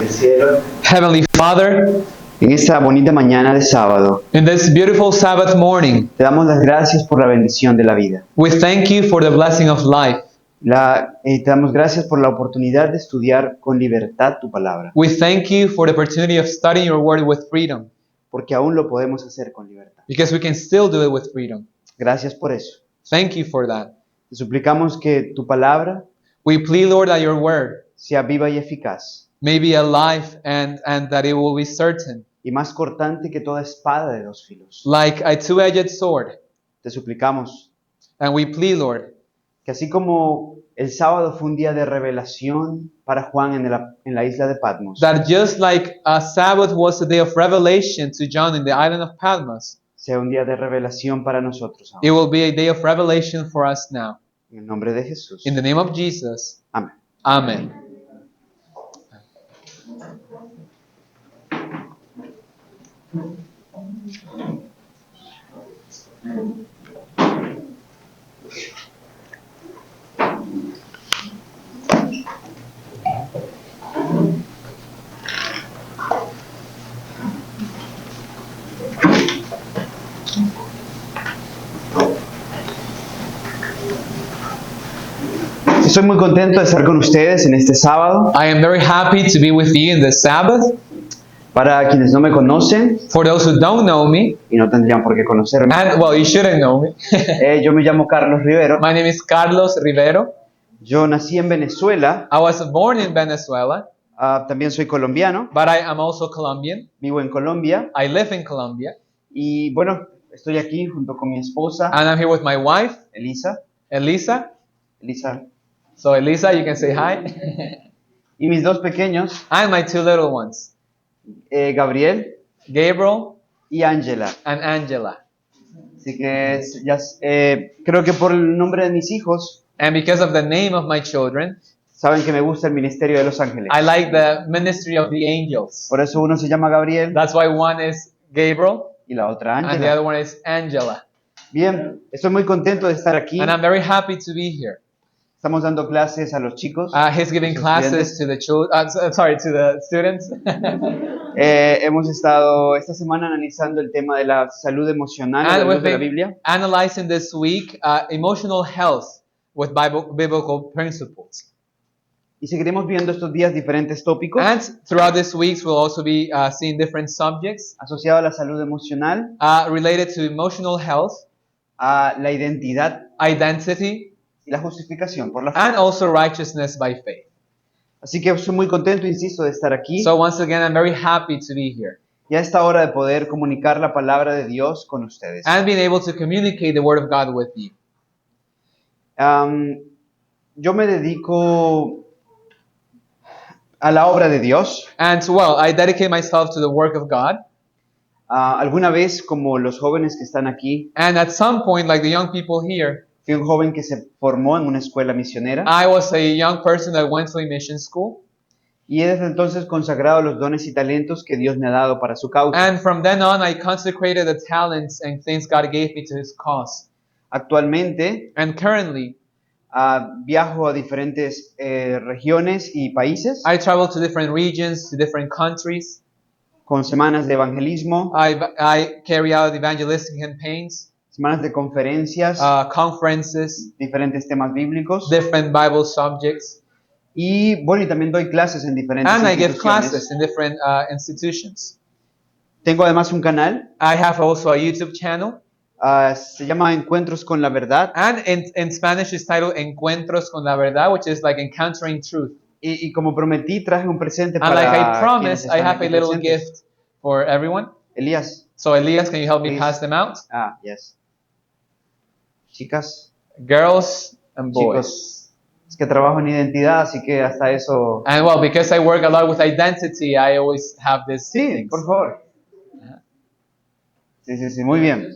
del cielo, Heavenly Father, en esta bonita mañana de sábado, in this beautiful Sabbath morning, te damos las gracias por la bendición de la vida. we thank you for the blessing of life. Te damos gracias por la oportunidad de estudiar con libertad tu palabra, We thank you for the opportunity of studying your word with freedom, porque aún lo podemos hacer con libertad. because we can still do it with freedom. Gracias por eso. Thank you for that. Te suplicamos que tu palabra We plead, Lord, that your word sea viva y eficaz, may be alive and that it will be certain, y más cortante que toda espada de dos filos. like a two-edged sword. Te suplicamos And we plead, Lord, que así como el sábado fue un día de revelación para Juan en la isla de Patmos, that just like a Sabbath was a day of revelation to John in the island of Patmos, sea un día de revelación para nosotros it ahora. will be a day of revelation for us now. En el nombre de Jesús. In the name of Jesus, Amén. Amen. Estoy muy contento de estar con ustedes en este sábado. I am very happy to be with you in the Sabbath. Para quienes no me conocen, For those who don't know me, y no tendrían por qué conocerme, and well, you shouldn't know me. yo me llamo Carlos Rivero. My name is Carlos Rivero. Yo nací en Venezuela, I was born in Venezuela, también soy colombiano, but I am also Colombian. vivo en Colombia I live in Colombia, y bueno, estoy aquí junto con mi esposa, and I'm here with my wife, Elisa, Elisa. Elisa, So Elisa, you can say hi. y mis dos pequeños, And my two little ones, Gabriel Gabriel y Ángela. and Angela. Así que creo que por el nombre de mis hijos, And because of the name of my children, saben que me gusta el ministerio de los ángeles. I like the ministry of the angels. Por eso uno se llama Gabriel That's why one is Gabriel y la otra and the Ángela. other one is Angela. Bien, estoy muy contento de estar aquí. And I'm very happy to be here. Estamos dando clases a los chicos. He's giving los classes to the children. To the students. Hemos estado esta semana analizando el tema de la salud emocional a la And luz we've de la been Biblia. analyzing this week emotional health with biblical principles. Y seguiremos viendo estos días diferentes tópicos And throughout these weeks, we'll also be seeing different subjects asociados a la salud emocional, related to emotional health, a la identidad identity, y la justificación por la fe. and also righteousness by faith. Así que estoy muy contento, insisto, de estar aquí So once again, I'm very happy to be here y a esta hora de poder comunicar la palabra de Dios con ustedes. and being able to communicate the Word of God with you. Yo me dedico a la obra de Dios. And well, I dedicate myself to the work of God. Alguna vez, como los jóvenes que están aquí, And at some point, like the young people here, fui un joven que se formó en una escuela misionera I was a young person that went to a mission school. y he desde entonces consagrado los dones y talentos que Dios me ha dado para su causa. And from then on, I consecrated the talents and things God gave me to His cause. Actualmente And currently, viajo a diferentes regiones y países I travel to different regions, to different countries. con semanas de evangelismo, I carry out evangelistic campaigns, semanas de conferencias, conferences, diferentes temas bíblicos different Bible subjects, y bueno, y también doy clases en diferentes and I give instituciones. classes in different institutions. Tengo además un canal, I have also a YouTube channel, se llama Encuentros con la Verdad and in Spanish it's titled Encuentros con la Verdad, which is like encountering truth. y como prometí traje un presente And para like I quienes promised, I están have a aquí little presentes. gift for everyone. Elías, So Elias, can you help me Please. pass them out? yes. Chicas, Girls and boys. chicos, es que trabajo en identidad, así que hasta eso. And well, because I work a lot with identity, I always have these Sí, things. por favor. Sí, muy bien.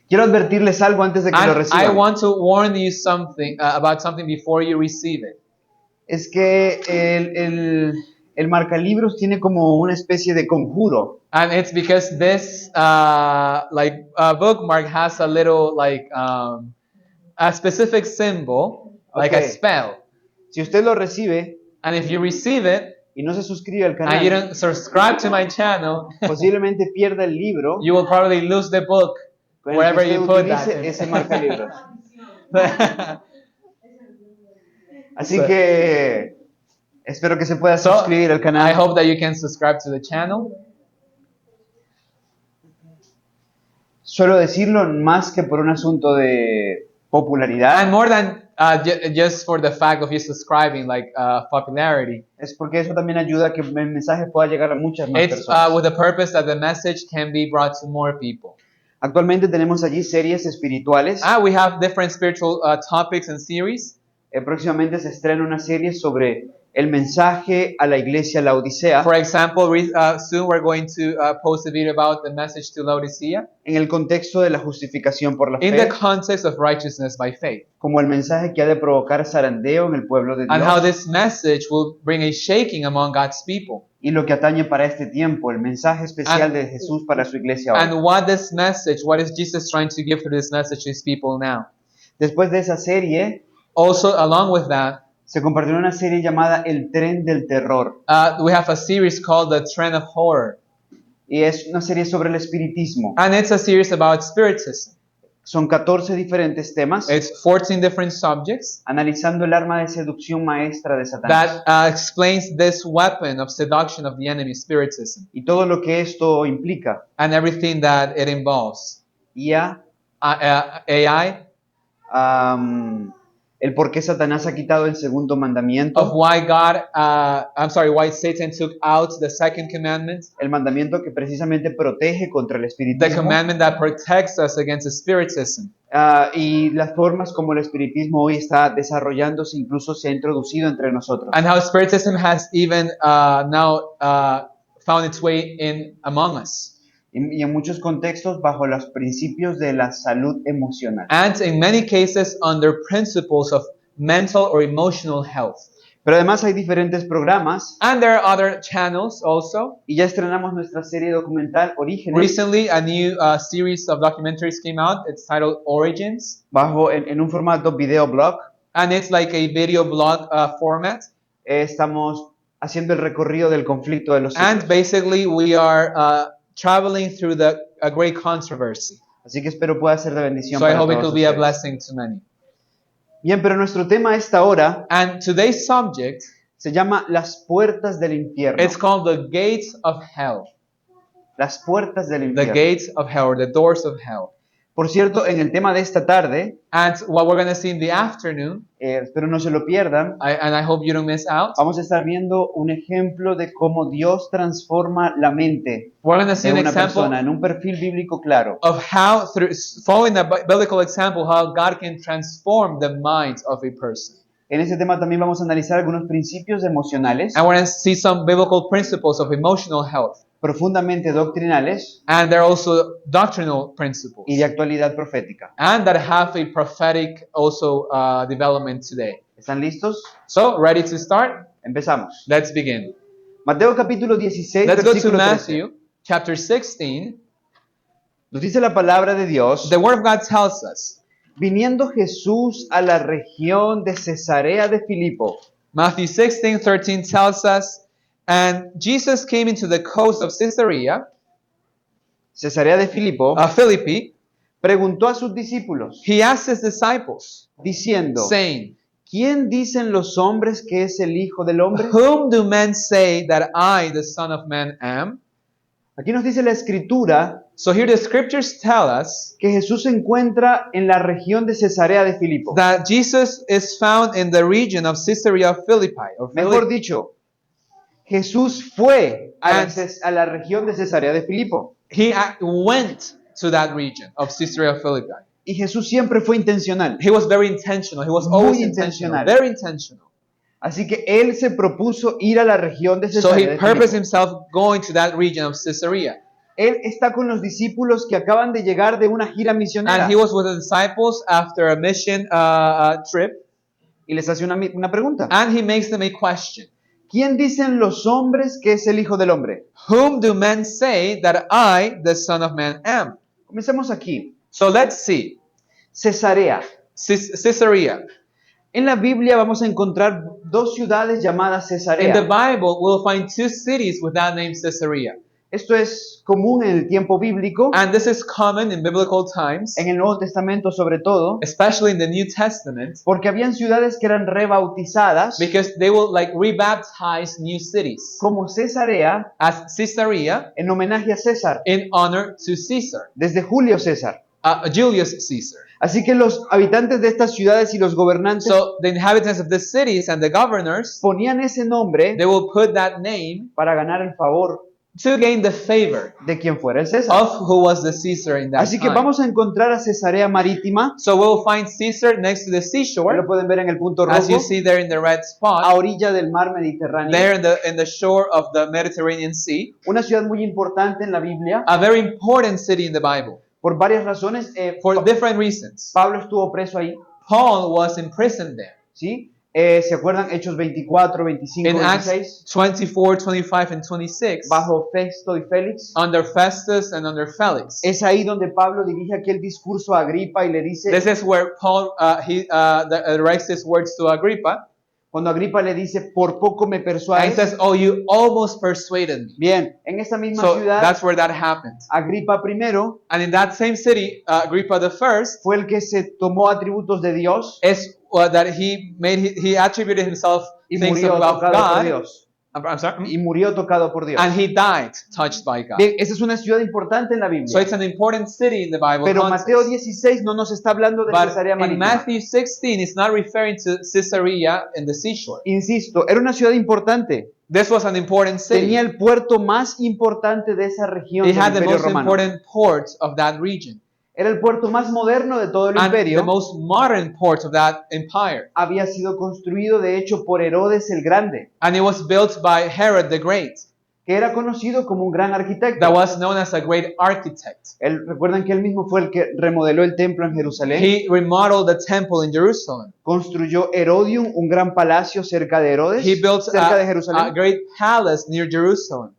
Quiero advertirles algo antes de que lo And I reciban. want to warn you something about something before you receive it. Es que el marcalibros tiene como una especie de conjuro. And it's because this bookmark has a little a specific symbol, like a Okay. spell. Si usted lo recibe, And if you receive it, y no se suscribe al and you canal, don't subscribe to my channel, posiblemente pierda el libro you will probably lose the book con el que wherever usted you put that. utilice ese marcalibros. in. Así que espero que se pueda So, suscribir al I canal. hope that you can subscribe to the channel. Suelo decirlo más que por un asunto de popularidad, And more than just for the fact of you subscribing, like popularity, es porque eso también ayuda a que el mensaje pueda llegar a muchas más it's personas. with the purpose that the message can be brought to more people. Actualmente tenemos allí series espirituales. We have different spiritual topics and series. Próximamente se estrena una serie sobre el mensaje a la iglesia Laodicea For example, soon we're going to post a video about the message to Laodicea en el contexto de la justificación por la in the fe, context of righteousness by faith, como el mensaje que ha de provocar zarandeo en el pueblo de and how Dios, this message will bring a shaking among God's people, y lo que atañe para este tiempo, el mensaje especial de Jesús para su iglesia hoy. and what is Jesus trying to give through this message to his people now. Después de esa serie, Also, along with that, se compartió una serie llamada El Tren del Terror, we have a series called The Trend of Horror, y es una serie sobre el espiritismo. and it's a series about spiritism. Son 14 diferentes temas, It's 14 different subjects analizando el arma de seducción maestra de Satanás that explains this weapon of seduction of the enemy, spiritism, y todo lo que esto implica. and everything that it involves. IA, AI, el por qué Satanás ha quitado el segundo of mandamiento, why why Satan took out the second commandment, el mandamiento que precisamente protege contra el the espiritismo, commandment that protects us against the spiritism, y las formas como el espiritismo hoy está desarrollándose, incluso se ha introducido entre nosotros. and how spiritism has even now found its way in among us. Y en muchos contextos bajo los principios de la salud emocional. And in many cases under principles of mental or emotional health. Pero además hay diferentes programas And there are other channels also. y ya estrenamos nuestra serie documental Orígenes Recently, a new series of documentaries came out. It's titled Origins, en un formato videoblog. and it's like a video blog format. Estamos haciendo el recorrido del conflicto de los And siglos. basically, we are traveling through a great controversy. Así que espero pueda ser de bendición So I para hope it todos will be a ustedes. blessing to many. Bien, pero nuestro tema a esta hora And today's subject, se llama Las puertas del infierno. it's called the gates of hell. Las puertas del The infierno. gates of hell, or the doors of hell. Por cierto, en el tema de esta tarde, And what we're going to see in the afternoon, espero no se lo pierdan, and I hope you don't miss out, vamos a estar viendo un ejemplo de cómo Dios transforma la mente we're going to see de an una example persona en un perfil bíblico claro. of how, through following the biblical example, how God can transform the mind of a person. En este tema también vamos a analizar algunos principios emocionales And we're going to see some biblical principles of emotional health. profundamente doctrinales And there are also doctrinal principles. y de actualidad profética. And that have a prophetic also development today. ¿Están listos? So, ready to start? Empezamos. Let's begin. Mateo capítulo 16, Let's go to versículo 13. Matthew chapter 16. Nos dice la palabra de Dios: The Word of God tells us, viniendo Jesús a la región de Cesarea de Filipo, Matthew 16:13 tells us, and Jesus came into the coast of Caesarea, Cesarea de Filipo, Philippi. preguntó a sus discípulos, He asked his disciples, diciendo, saying, ¿quién dicen los hombres que es el Hijo del Hombre? whom do men say that I, the Son of Man, am? Aquí nos dice la Escritura So here the scriptures tell us que Jesús se encuentra en la región de Cesarea de Filipo. that Jesus is found in the region of Caesarea Philippi. Or Mejor Philippi. dicho, Jesús fue a And- a la región de Cesarea de Filipo. He went to that region of Caesarea Philippi. Y Jesús siempre fue intencional. He was very intentional. He was Muy always intencional. intentional. Very intentional. Así que él se propuso ir a la región de So Cesarea he de purposed Filipo. himself going to that region of Caesarea. Él está con los discípulos que acaban de llegar de una gira misionera. And he was with the disciples after a mission trip. Y les hace una pregunta. And he makes them a question. ¿Quién dicen los hombres que es el Hijo del Hombre? Whom do men say that I, the Son of Man, am? Comencemos aquí. So let's see. Cesarea. Caesarea. En la Biblia vamos a encontrar dos ciudades llamadas In the Cesarea. Bible, we'll find two cities with that name, Caesarea. Esto es común en el tiempo bíblico, And this is common in biblical times, en el Nuevo Testamento sobre todo, especially in the New Testament, porque habían ciudades que eran rebautizadas because they will like rebaptize new cities como Cesarea as Caesarea en homenaje a César, in honor to Caesar, desde Julio César. Julius Caesar. Así que los habitantes de estas ciudades y los gobernantes So the inhabitants of the cities and the governors, ponían ese nombre they will put that name para ganar el favor to gain the favor de quien fuera el César. of who was the Caesar in that Así que time. vamos a encontrar a Cesarea Marítima, So we'll find Caesar next to the lo seashore, pueden ver en el punto as you rojo, see there in the red a spot, orilla del mar Mediterráneo. there in the shore of the Mediterranean Sea, Una ciudad muy importante en la Biblia a very important city in the Bible por varias razones. for different reasons. Pablo estuvo preso ahí, Paul was imprisoned there. ¿sí? ¿Se acuerdan? Hechos 24, 25, In Acts 26, 24, 25, and 26, bajo Festo y Félix. under Festus and under Felix. Es ahí donde Pablo dirige aquel discurso a Agripa y le dice, This is where Paul writes his words to Agrippa, cuando Agripa le dice, por poco me and he persuades. says, "Oh, you almost persuaded me." Bien, en esa misma So ciudad, that's where that happened. Agripa primero And in that same city, Agrippa the first fue el que se tomó atributos de Dios is that he attributed himself y things murió about tocado por God. Dios. I'm sorry. Y murió tocado por Dios. And he died touched by God. Bien, esa es una ciudad importante en la So Biblia. it's an important city in the Bible Pero context. Mateo 16 no nos está hablando de But Cesarea in Marítima. Matthew 16, it's not referring to Caesarea in the seashore. Insisto, era una ciudad importante. This was an important city. Tenía el puerto más importante de esa región It del had the Imperio most Romano. important port of that region. Era el puerto más moderno de todo el And the imperio. most modern port of that empire. Había sido construido, de hecho, por Herodes el Grande, And it was built by Herod the Great, que era conocido como un gran that arquitecto. was known as a great architect. Recuerdan que él mismo fue el que remodeló el templo en Jerusalén. He remodeled the temple in Jerusalem. Construyó Herodium, un gran palacio cerca de Herodes, He built cerca de a Jerusalén, great palace near Jerusalem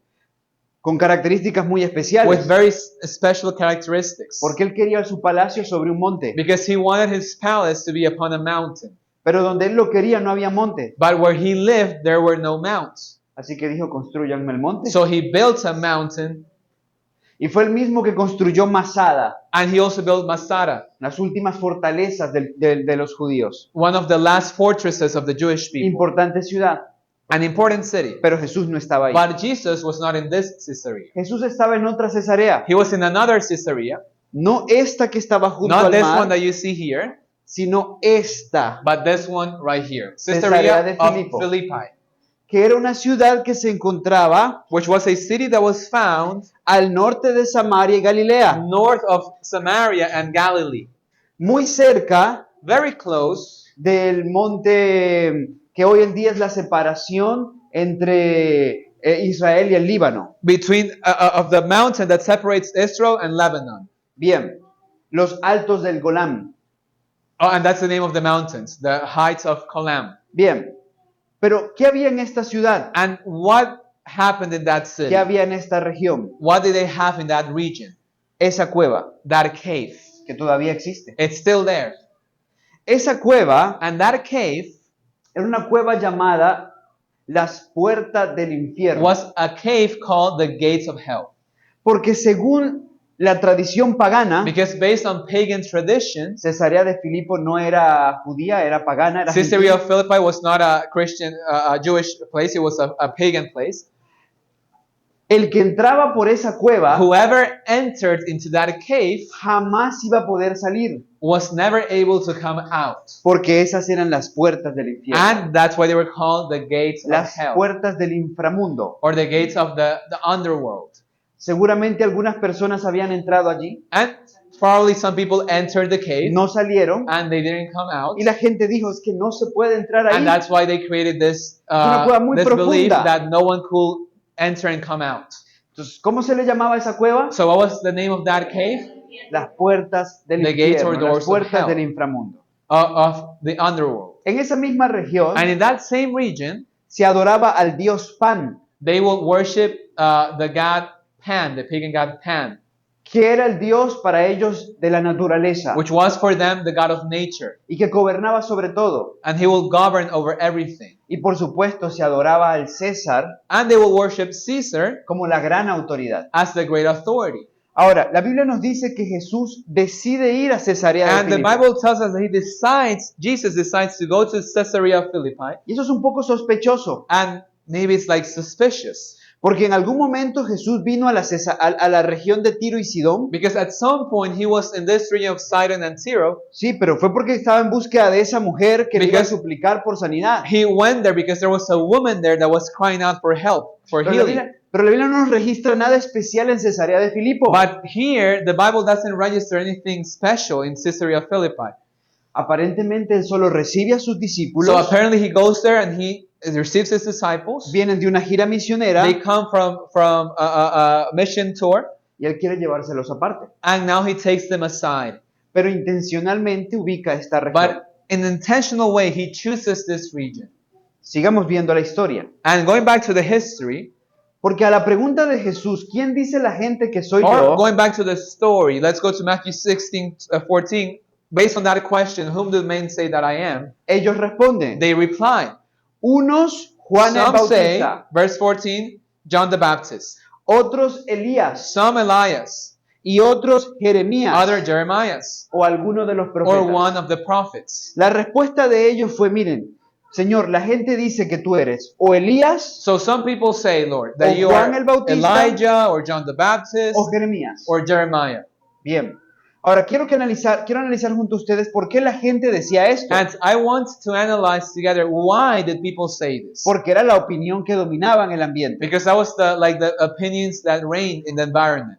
con características muy with especiales, very special characteristics. porque él quería su palacio sobre un monte. Because he wanted his palace to be upon a mountain. Pero donde él lo quería no había monte. But where he lived, there were no mounts. Así que dijo, construyanme el monte. So he built a mountain, Y fue el mismo que construyó Masada, and he also built Masada, las últimas fortalezas de los judíos. one of the last fortresses of the Jewish people. Importante ciudad, An important city. pero Jesús no estaba ahí. But Jesus was not in this Caesarea. Jesús estaba en otra Cesarea, He was in another Caesarea, no esta que estaba junto not al this one mar, that you see here, sino esta, but this one right here. Cesarea de Caesarea of Filipo. Philippi, que era una ciudad que se encontraba which was a city that was found al norte de Samaria y Galilea, north of Samaria and Galilee, muy cerca very close del monte que hoy en día es la separación entre Israel y el Líbano. between of the mountain that separates Israel and Lebanon. Bien, los altos del Golán. Oh, and that's the name of the mountains, the heights of Kolam. Bien, pero ¿qué había en esta ciudad? And what happened in that city? ¿Qué había en esta región? What did they have in that region? Esa cueva, That cave. que todavía existe. It's still there. Esa cueva And that cave era una cueva llamada las puertas del infierno. was a cave called the gates of hell. Porque según la tradición pagana, Because based on pagan traditions, Cesarea de Filipo no era judía, era pagana, era Caesarea gentil. of Philippi was not a Christian, Jewish place. It was a pagan place. El que entraba por esa cueva Whoever entered into that cave jamás iba a poder salir, was never able to come out. porque esas eran las puertas del infierno, And that's why they were called the gates of las hell, puertas del inframundo. or the gates of the underworld. Seguramente algunas personas habían entrado allí, And probably some people entered the cave no salieron, and they didn't come out. y la gente dijo, es que no se puede entrar ahí. And that's why they created this, una cueva muy this belief profunda. that no one could enter and come out. Entonces, ¿cómo se le llamaba a esa cueva? So what was the name of that cave? Las puertas del The gates or infierno, doors las of puertas hell. del inframundo. Of the underworld. En esa misma región And in that same region, se adoraba al dios Pan, they will worship the god Pan, the pagan god Pan. que era el Dios para ellos de la naturaleza which was for them the God of nature. y que gobernaba sobre todo. And he will govern over everything. Y por supuesto se adoraba al César And they will worship Caesar como la gran autoridad. as the great authority. Ahora, la Biblia nos dice que Jesús decide ir a Cesarea de And the Filipo. Bible tells us that Jesus decides to go to Caesarea of Philippi. Y eso es un poco sospechoso, And maybe it's like suspicious. porque en algún momento Jesús vino a la región de Tiro y Sidón. Because at some point he was in this region of Sidon and Tyre. Sí, pero fue porque estaba en búsqueda de esa mujer que le iba a Because- suplicar por sanidad. He went there because there was a woman there that was crying out for help, for Pero la, healing. Pero la Biblia no nos registra nada especial en Cesarea de Filipo. But here, the Bible doesn't register anything special in Caesarea of Philippi. Aparentemente él solo recibe a sus So discípulos, apparently he goes there and he receives his disciples. vienen de una gira misionera They come from a mission tour, y él quiere llevárselos aparte. and now he takes them aside. Pero intencionalmente ubica esta región. But in an intentional way, he chooses this region. Sigamos viendo la historia. And going back to the history, Porque a la pregunta de Jesús, ¿quién dice la gente que soy or yo? going back to the story, let's go to Matthew 16:14. Based on that question, whom do men say that I am? Ellos responden. They reply. Unos, Juan el Some say, Bautista, verse 14, John the Baptist. otros Elías Some Elias. y otros Jeremías Other Jeremias. o alguno de los Or profetas. one of the prophets. La respuesta de ellos fue, miren, Señor, la gente dice que tú eres o Elías So some people say, Lord, that O you Juan are el Bautista, Elijah or John the Baptist o Jeremías. or Jeremiah. Bien. Ahora quiero analizar junto a ustedes por qué la gente decía esto. And I want to analyze together, why did people say this? Porque era la opinión que dominaba en el ambiente. Because that was the opinions that reigned in the environment.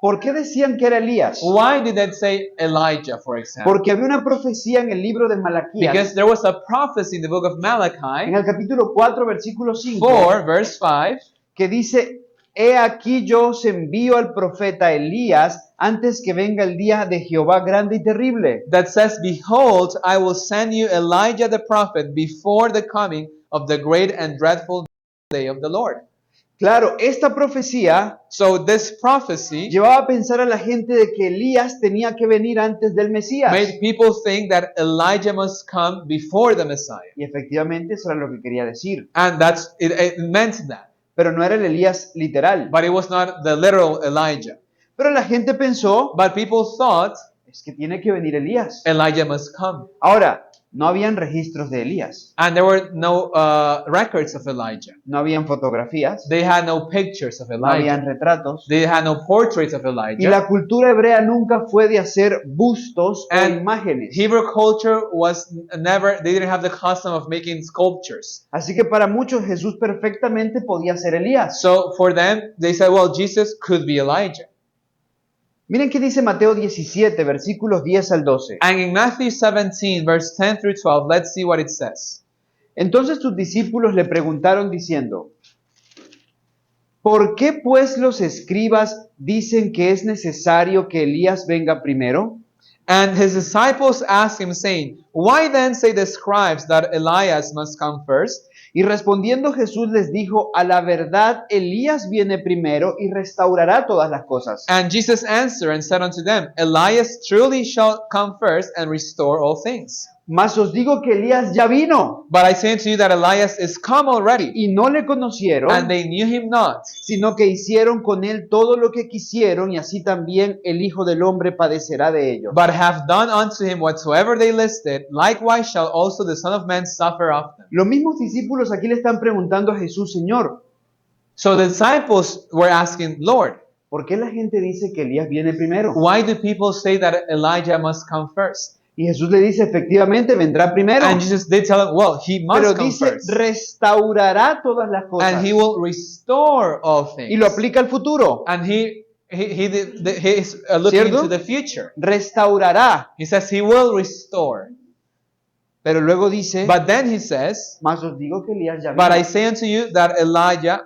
¿Por qué decían que era Elías? Why did they say Elijah, for example? Porque había una profecía en el libro de Malaquías, Because there was a prophecy in the book of en Malachi el capítulo 4, versículo 5, 4, verse 5, que dice, he aquí yo os envío al profeta Elías antes que venga el día de Jehová grande y terrible. that says, Behold, I will send you Elijah the prophet before the coming of the great and dreadful day of the Lord. Claro, esta profecía So this prophecy llevaba a pensar a la gente de que Elías tenía que venir antes del Mesías. made people think that Elijah must come before the Messiah. Y efectivamente eso era lo que quería decir. And it meant that. Pero no era el Elías literal. But it was not the literal Elijah. Pero la gente pensó, But people thought es que tiene que venir Elías. Elijah must come. Ahora, no habían registros de Elías. And there were no records of Elijah. No habían fotografías. They had no pictures of No habían Elijah. retratos. They had no portraits of Y Elijah. la cultura hebrea nunca fue de hacer bustos o And imágenes. Hebrew culture was never, they didn't have the custom of making sculptures. Así que para muchos Jesús perfectamente podía ser Elías. So for them, they said, well, Jesus could be Elijah. Miren qué dice Mateo 17, versículos 10 al 12. And in Matthew 17, verse 10 through 12, let's see what it says. Entonces sus discípulos le preguntaron diciendo, ¿por qué pues los escribas dicen que es necesario que Elías venga primero? And his disciples asked him, saying, Why then say the scribes that Elias must come first? Y respondiendo Jesús les dijo, a la verdad Elías viene primero y restaurará todas las cosas. And Jesus answered and said unto them, Elias truly shall come first and restore all things. Mas os digo que Elías ya vino But I say unto you that Elias is come already, y no le conocieron, and they knew him not. sino que hicieron con él todo lo que quisieron y así también el Hijo del Hombre padecerá de ellos. But have done unto him whatsoever they listed, likewise shall also the Son of Man suffer of them. Los mismos discípulos aquí le están preguntando a Jesús, Señor, So the disciples were asking, Lord, ¿por qué la gente dice que Elías viene primero? why do people say that Elijah must come first? Y Jesús le dice, efectivamente, vendrá primero. And Jesus did tell them, well, he Pero must come dice, first. restaurará todas las cosas. And he will restore all Y things. lo aplica al futuro. And he is looking ¿Cierto? into the future. Restaurará. He says he will restore. Pero luego dice, But then he says, mas os digo que Elías ya but vino. I say unto you that Elijah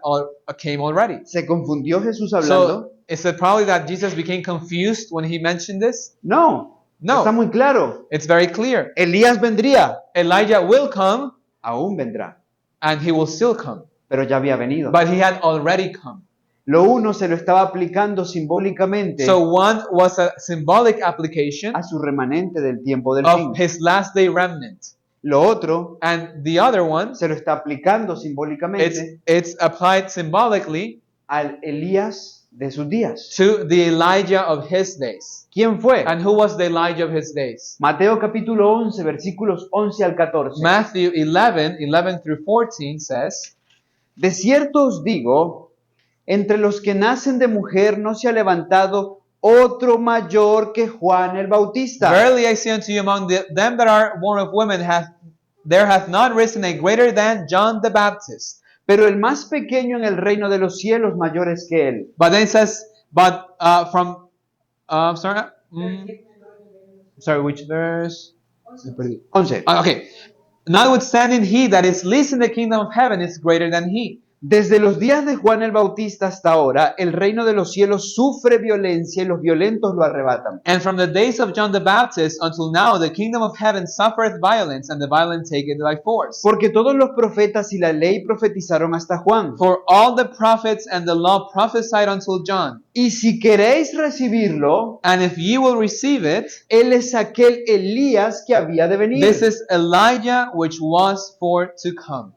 came already. ¿Se confundió Jesús hablando? So is it probably that Jesus became confused when he mentioned this? No. No. Está muy claro. It's very clear. Elías vendría. Elijah will come Aún vendrá. and he will still come. Pero ya había venido. But he had already come. Lo uno se lo estaba aplicando simbólicamente So one was a symbolic application a su remanente del tiempo del of fin. his last day remnant. Lo otro And the other one, se lo está aplicando simbólicamente it's applied symbolically al Elías de sus días. to the Elijah of his days. ¿Quién fue? And who was the Elijah of his days? Mateo capítulo 11, versículos 11 al 14. Matthew 11 through 14 says, De cierto os digo, entre los que nacen de mujer no se ha levantado otro mayor que Juan el Bautista. Verily I say unto you, among them that are born of women, there hath not risen a greater than John the Baptist. Pero el más pequeño en el reino de los cielos mayor es que él. But then it says, sorry, which verse? 11. Okay. Notwithstanding, he that is least in the kingdom of heaven is greater than he. Desde los días de Juan el Bautista hasta ahora, el reino de los cielos sufre violencia y los violentos lo arrebatan. And from the days of John the Baptist until now, the kingdom of heaven suffereth violence, and the violent take it by force. Porque todos los profetas y la ley profetizaron hasta Juan. For all the prophets and the law prophesied until John. Y si queréis recibirlo, And if ye will receive it, él es aquel Elías que había de venir. this is Elijah which was for to come.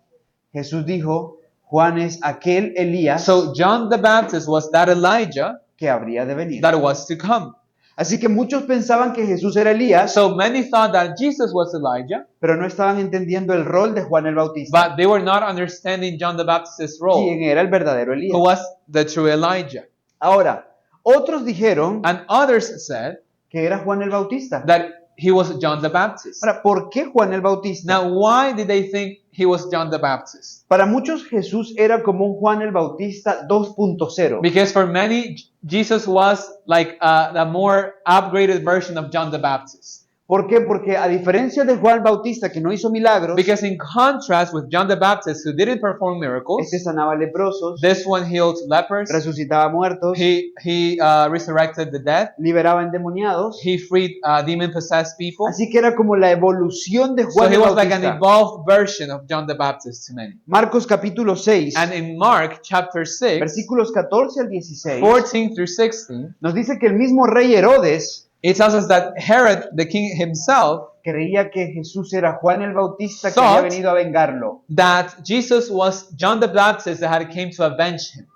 Jesús dijo, Juan es aquel Elías So John the Baptist was that Elijah que habría de venir. that was to come. Así que muchos pensaban que Jesús era Elías, So many thought that Jesus was Elijah, pero no estaban entendiendo el rol de Juan el Bautista, but they were not understanding John the Baptist's role, quién era el verdadero Elías. who was the true Elijah. Ahora, otros dijeron And others said que era Juan el Bautista. that he was John the Baptist. Ahora, ¿por qué Juan el Bautista? Now, why did they think he was John the Baptist? Para muchos Jesús era como un Juan el Bautista 2.0. Because for many, Jesus was like the more upgraded version of John the Baptist. ¿Por qué? Porque a diferencia de Juan Bautista que no hizo milagros, Because in contrast with John the Baptist, who didn't perform miracles, este sanaba leprosos, this one healed lepers, resucitaba muertos, he resurrected the dead, liberaba endemoniados. he freed demon-possessed people. Así que era como la evolución de So Juan he el was like an Bautista. evolved version of John the Baptist to many. Marcos capítulo 6, And in Mark chapter 6, versículos 14 al 16, 14 through 16, nos dice que el mismo rey Herodes it tells us that Herod, the king himself, creía que Jesús era Juan el Bautista que Thought- había venido a vengarlo. that Jesus was John the Baptist that had came to avenge him.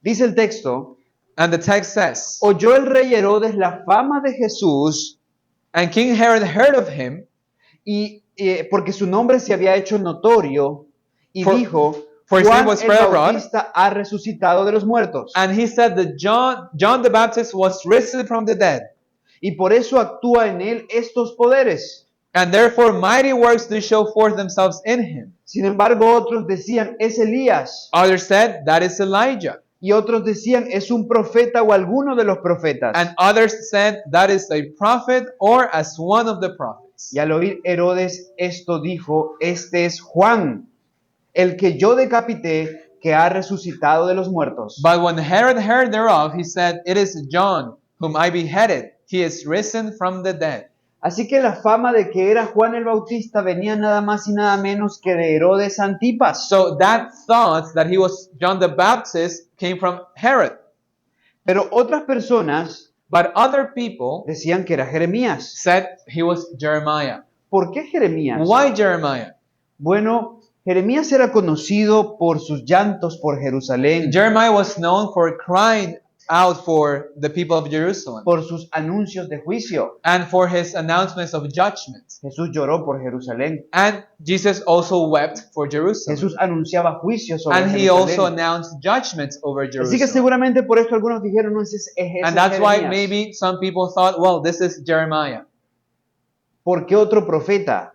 Dice el texto, And the text says, oyó el rey Herodes la fama de Jesús and King Herod heard of him, y porque su nombre se había hecho notorio y For- dijo, for his Juan name was el spread abroad. Bautista ha resucitado de los muertos and he said that John the Baptist was risen from the dead, y por eso actúa en él estos poderes. and therefore mighty works do show forth themselves in him. Sin embargo, otros decían, es Elías. Others said, that is Elijah. Y otros decían, es un profeta o alguno de los profetas. And others said, that is a prophet or as one of the prophets. Y al oír Herodes esto dijo, este es Juan, el que yo decapité, que ha resucitado de los muertos. But when Herod heard thereof, he said, it is John, whom I beheaded. He is risen from the dead. Así que la fama de que era Juan el Bautista venía nada más y nada menos que de Herodes Antipas. So that thought that he was John the Baptist came from Herod. Pero otras personas But other people decían que era Jeremías. said he was Jeremiah. ¿Por qué Jeremías? Why Jeremiah? Bueno, Jeremías era conocido por sus llantos por Jerusalén, Jeremiah was known for crying out for the people of Jerusalem por sus anuncios de juicio. and for his announcements of judgment. Jesús lloró por Jerusalén. And Jesus also wept for Jerusalem. Jesús anunciaba juicios sobre And he also Jerusalén. announced judgments over Así que Jerusalem. seguramente por esto algunos dijeron, no, ese es And that's why Jeremías. maybe some people thought, well, this is Jeremiah. ¿Por qué otro profeta?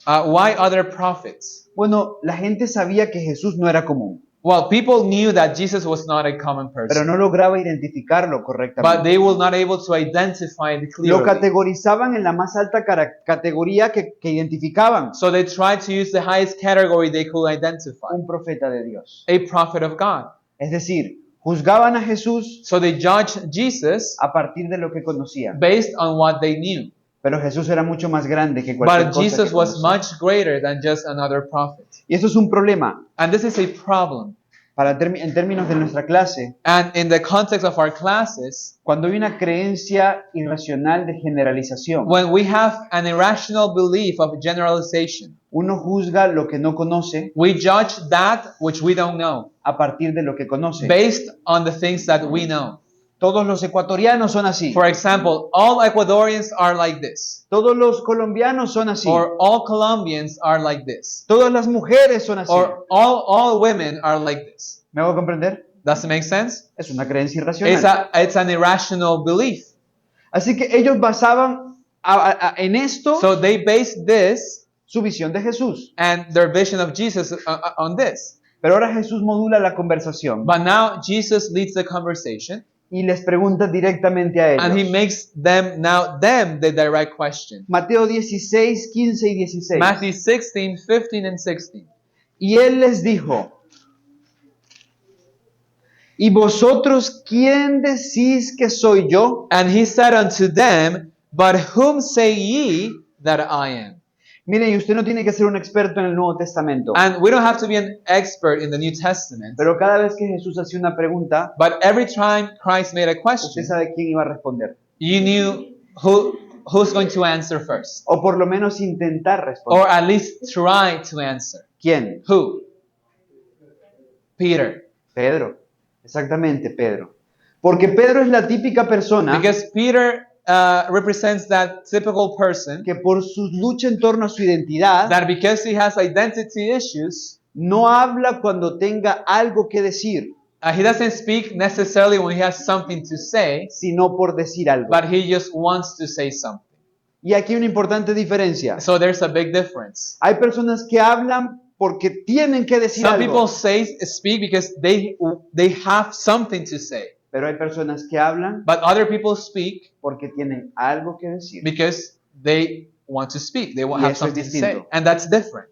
Why other prophets? Bueno, la gente sabía que Jesús no era común, Well, people knew that Jesus was not a common pero person, no lograba identificarlo but correctamente. they were not able to identify it Lo clearly. categorizaban en la más alta categoría que identificaban, So they tried to use the highest category they could identify, un profeta de Dios. a prophet of God. Es decir, juzgaban a Jesús So they judged Jesus a partir de lo que conocían. based on what they knew. Pero Jesús era mucho más grande que cualquier But cosa Jesus que was conocían. much greater than just another prophet. Y eso es un problema, And this is a problem En términos de nuestra clase, And in the context of our classes, cuando hay una creencia irracional de generalización, when we have an irrational belief of generalization, uno juzga lo que no conoce we judge that which we don't know a partir de lo que conoce. based on the things that we know. Todos los ecuatorianos son así. For example, all Ecuadorians are like this, Todos los colombianos son así. or all Colombians are like this, Todas las mujeres son así. or all women are like this. ¿Me hago comprender? Does it make sense? Es una creencia irracional. It's an irrational belief. Así que ellos basaban en esto So they based this su visión de Jesús. and their vision of Jesus on this. Pero ahora Jesús modula la conversación But now Jesus leads the conversation, y les pregunta directamente a and he ellos. makes them the direct question. Mateo 16, 15 y 16. Matthew 16, 15, and 16. Y él les dijo, ¿y vosotros quién decís que soy yo? And he said unto them, But whom say ye that I am? Mire, y usted no tiene que ser un experto en el Nuevo Testamento, And we don't have to be an expert in the New Testament, pero cada vez que Jesús hacía una pregunta, but every time Christ made a usted question, sabe quién iba a responder, you knew who's going to answer first, o por lo menos intentar responder. or at least try to answer. ¿Quién? Who? Peter. Pedro. Exactamente, Pedro. Porque Pedro es la típica persona Because Peter represents that typical person que por su lucha en torno a su identidad that because he has identity issues, no habla cuando tenga algo que decir, he doesn't speak necessarily when he has something to say, sino por decir algo. but he just wants to say something. Y aquí hay una importante diferencia. So there's a big difference. Hay personas que hablan porque tienen que decir Some algo, people speak because they have something to say, pero hay personas que hablan but other people speak porque tienen algo que decir. because they want to speak. They Y have eso es something to say, distinto. and that's different.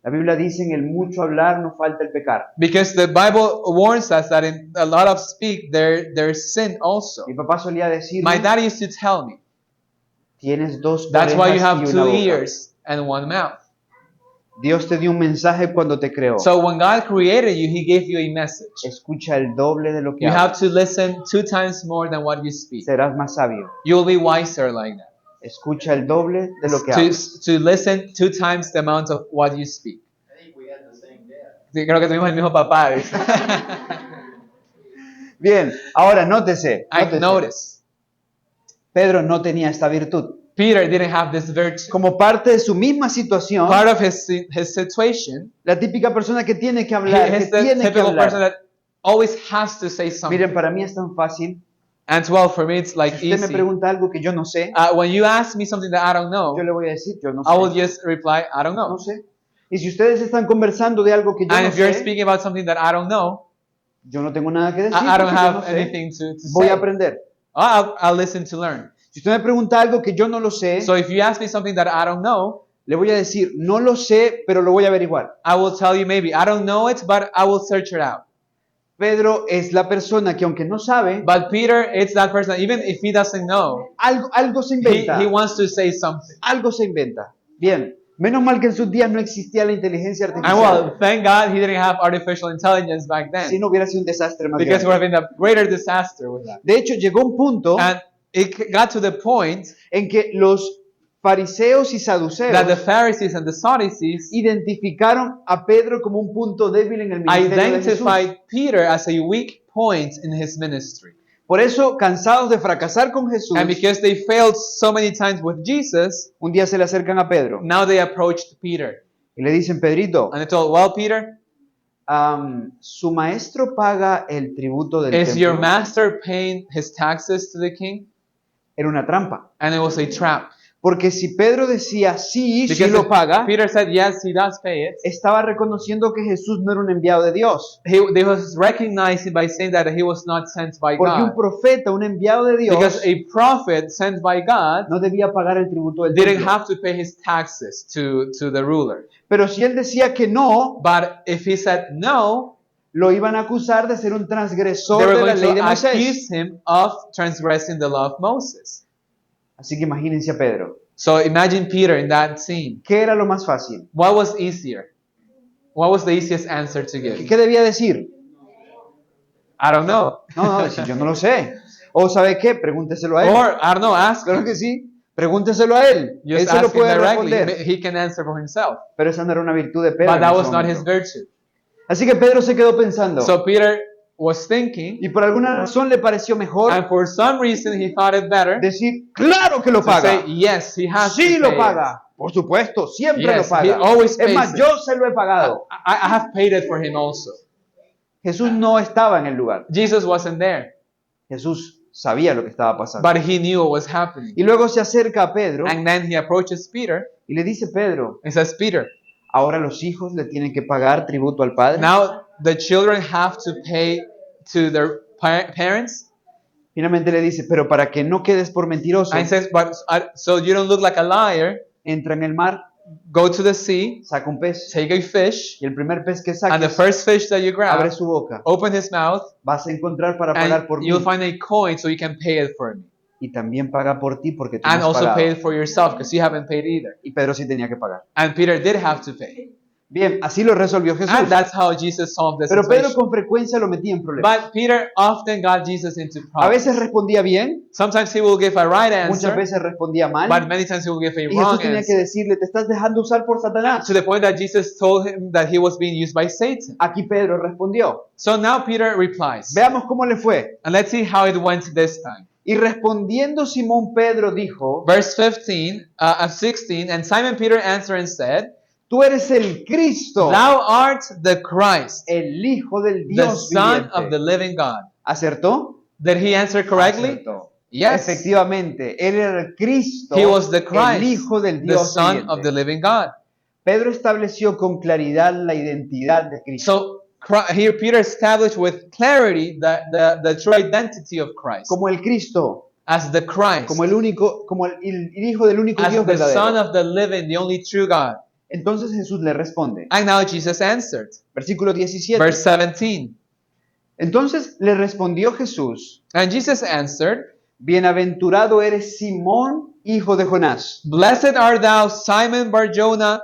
La Biblia dice en el mucho hablar no falta el pecar. Because the Bible warns us that in a lot of speak there's sin also. Mi papá solía decirme, My dad used to tell me, tienes dos that's why you orejas have y una two boca. ears and one mouth. Dios te dio un mensaje cuando te creó. So when God created you, He gave you a message. Escucha el doble de lo que You have hablas. to listen 2 times more than what you speak. Serás más sabio. You'll be wiser like that. Escucha el doble de lo que hablas. To listen 2 times the amount of what you speak. Sí, creo que tuvimos el mismo papá. dice. Bien, ahora nótese. I notice Pedro no tenía esta virtud. Peter didn't have this virtue. Como parte de su misma situación, Part of his situation, la típica persona que tiene que hablar, que he's the tiene que typical person hablar. that always has to say something. Miren, para mí es tan fácil. And well, for me, it's like Si usted me easy. pregunta algo que yo no sé, When you ask me something that I don't know, yo le voy a decir, yo no I will sé. just reply, I don't No know. sé. Y si ustedes están conversando de algo que yo And no if you're sé, speaking about something that I don't know, yo no tengo nada que decir. I don't porque yo no have sé. anything to Voy say. a aprender. I'll listen to learn. Si usted me pregunta algo que yo no lo sé, So if you ask me something that I don't know, le voy a decir, no lo sé, pero lo voy a averiguar. I will tell you maybe I don't know it, but I will search it out. Pedro es la persona que aunque no sabe, But Peter, it's that person, even if he doesn't know, algo se inventa. he wants to say something. Algo se inventa. Bien. Menos mal que en sus días no existía la inteligencia And artificial. well, thank God he didn't have artificial intelligence back Si then, no hubiera sido un desastre más because it would grande. have been a greater disaster with that. De hecho, llegó un punto And it got to the point en que los fariseos y saduceos that the Pharisees and the Sadducees identificaron a Pedro como un punto débil en el ministerio de Jesús. identified Peter as a weak point in his ministry. Por eso, cansados de fracasar con Jesús, And because they failed so many times with Jesus, un día se le acercan a Pedro now they approached Peter. y le dicen, Pedrito, And they told, well, Peter, ¿su maestro paga el tributo del is your templo? master paying his taxes to the king? Era una trampa. And it was a trap. Porque si Pedro decía, sí, sí Because lo if paga, Peter said, yes, he does pay it. estaba reconociendo que Jesús no era un enviado de Dios. They was recognizing by saying that he was not sent by Porque un God. profeta, un enviado de Dios, Because a prophet sent by God no debía pagar el tributo del didn't templo. have to pay his taxes to the ruler. Pero si él decía que no, But if he said no, lo iban a acusar de ser un transgresor they were de la going ley de to Moisés. accuse him of transgressing the law of Moses. Así que imagínense a Pedro. So imagine Peter in that scene. ¿Qué era lo más fácil? What was easier? What was the easiest answer to give? ¿Qué debía decir? I don't know. No, si yo no lo sé. O ¿sabe qué? Pregúnteselo a él. Or, I don't know, ask Claro him. que sí. Pregúnteselo a él. Just Él se lo ask him puede directly. responder. He can answer for himself. Pero esa no era una virtud de Pedro But en that ese was not his momento. virtue. Así que Pedro se quedó pensando. So Peter was thinking, Y por alguna razón le pareció mejor and for some reason he thought it better decir, claro que lo to say, paga. yes, he has Sí to lo pay paga. Por supuesto, siempre Yes, lo he paga. always Es más, pays it. yo se lo he it. pagado. I have paid it for him also. Jesús no estaba en el lugar. Jesus wasn't there, Jesús sabía lo que estaba pasando. but he knew what was happening. Y luego se acerca a Pedro And then he approaches Peter y le dice, Pedro, and says, Peter, ahora los hijos le tienen que pagar tributo al padre. now the children have to pay to their parents. Finalmente le dice, pero para que no quedes por mentiroso, And he says, but so you don't look like a liar, entra en el mar, go to the sea, saca un pez, take a fish, y el primer pez que and the saques, first fish that you grab, abre su boca. open his mouth, Vas a encontrar para pagar and por mí. you'll find a coin so you can pay it for me. Y también paga por ti porque tú And no has also pay pagado. it for yourself because you haven't paid either. Y Pedro sí tenía que pagar. And Peter did have to pay. Bien, así lo resolvió Jesús. And that's how Jesus solved the Pero Pedro situation. con frecuencia lo metía en problemas. But Peter often got Jesus into A veces problems. respondía bien, Sometimes he will give a right muchas answer, veces respondía mal. but many times he will give a Y wrong Jesús tenía que answer. decirle, te estás dejando usar por Satanás. To the point that Jesus told him that he was being used by Satan. Aquí Pedro respondió. So now Peter replies. Veamos cómo le fue. And let's see how it went this time. Y respondiendo Simón Pedro dijo, Verse 16, and Simon Peter answered and said, tú eres el Cristo, Thou art the Christ, el Hijo del the Dios Son of viviente. the living God. ¿Acertó? Did he answer correctly? Acertó. Yes. Efectivamente, él era el Cristo, He was the el Christ, Hijo del the Dios Son of the viviente. living God. Pedro estableció con claridad la identidad de Cristo. So here Peter established with clarity the true identity of Christ Como el Cristo, as the Christ, como el único, como el Hijo del único as Dios the Son verdadero. of the living, the only true God. Entonces Jesús le responde. And now Jesus answered. Versículo 17. Verse 17. Entonces le respondió Jesús, And Jesus answered, bienaventurado eres Simón, hijo de Jonás, Blessed art thou, Simon Bar-Jonah,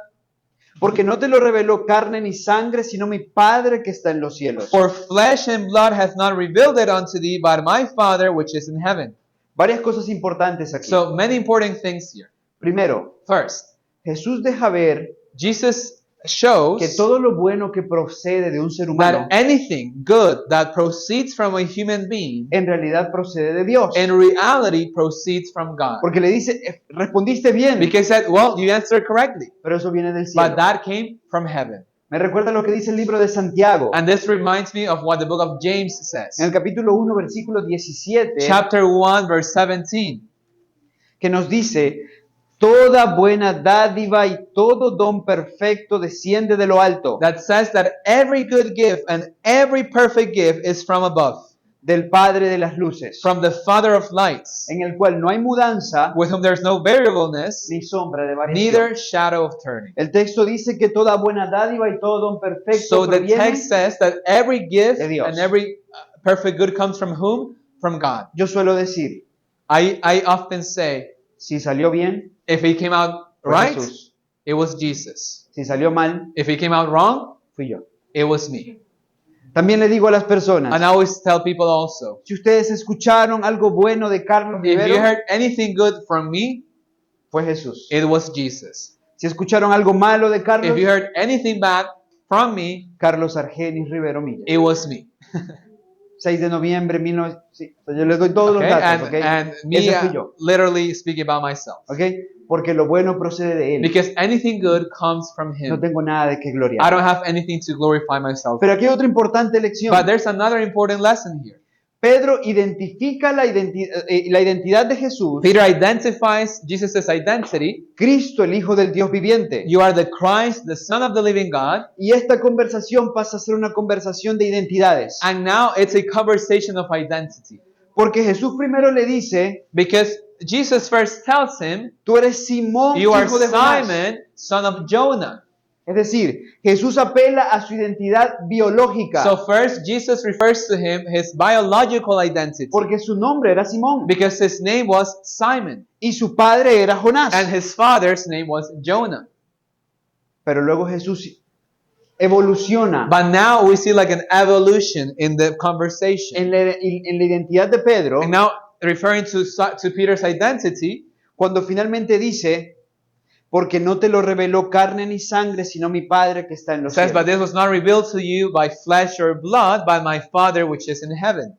porque no te lo reveló carne ni sangre, sino mi Padre que está en los cielos. for flesh and blood hath not revealed it unto thee, but my Father which is in heaven. Varias cosas importantes aquí. So many important things here. Primero, First, Jesús deja ver Jesus shows que todo lo bueno que procede de un ser humano that anything good that proceeds from a human being en realidad procede de Dios. in reality proceeds from God. Porque le dice, respondiste bien, Because he said, well, you answered correctly, pero eso viene del cielo. but that came from heaven. Me recuerda lo que dice el libro de Santiago, And this reminds me of what the book of James says. en el capítulo 1, versículo 17, Chapter 1, verse 17. que nos dice, toda buena dádiva y todo don perfecto desciende de lo alto, That says that every good gift and every perfect gift is from above, del Padre de las luces, from the Father of lights, en el cual no hay mudanza with whom there's no variableness, ni sombra de variación. neither shadow of turning. El texto dice que toda buena dádiva y todo don perfecto So the proviene. text says that every gift de Dios. and every perfect good comes from whom? From God. Yo suelo decir, I often say, si salió bien, if it came out fue right, Jesús. it was Jesus. Si salió mal, If it came out wrong, fui yo. it was me. También le digo a las personas, And I always tell people also, si ustedes escucharon algo bueno de Carlos if you Rivero, heard anything good from me, fue Jesús. it was Jesus. Si escucharon algo malo de Carlos, If you heard anything bad from me, Carlos Argenis Rivero Milla. it was me. 6 de noviembre, sí, yo les doy todos Okay? los datos, ¿ok? And me Ese fui yo, literally speaking about myself. ¿ok? Porque lo bueno procede de Él. Because anything good comes from No Him. tengo nada de que I gloriar. don't have anything to glorify myself. Pero aquí hay otra importante lección. But there's another important lesson here. Pedro identifica la identidad de Jesús, Peter identifies Jesus' identity. Cristo, el Hijo del Dios viviente. You are the Christ, the Son of the living God. Y esta conversación pasa a ser una conversación de identidades. And now it's a conversation of identity. Porque Jesús primero le dice, Because Jesus first tells him, tú eres Simón, you are hijo de Jonás. Simon, son of Jonah. Es decir, Jesús apela a su identidad biológica, So first, Jesus refers to him, his biological identity. porque su nombre era Simón Because his name was Simon. y su padre era Jonás. And his father's name was Jonah. Pero luego Jesús evoluciona But now we see like an evolution in the conversation. en la identidad de Pedro And now referring to Peter's identity, cuando finalmente dice, porque no te lo reveló carne ni sangre, sino mi Padre que está en los says, cielos. but this was not revealed to you by flesh or blood, by my Father which is in heaven.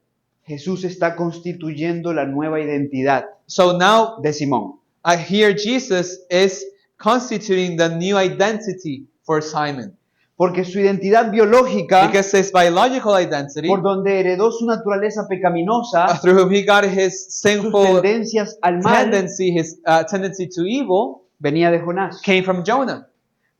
Jesús está constituyendo la nueva identidad So now de Simón. I hear Jesus is constituting the new identity for Simon. Porque su identidad biológica, Because his biological identity, por donde heredó su naturaleza pecaminosa, through whom he got his sus sinful tendencias al mal, tendency, his tendency to evil, venía de Jonás. came from Jonah.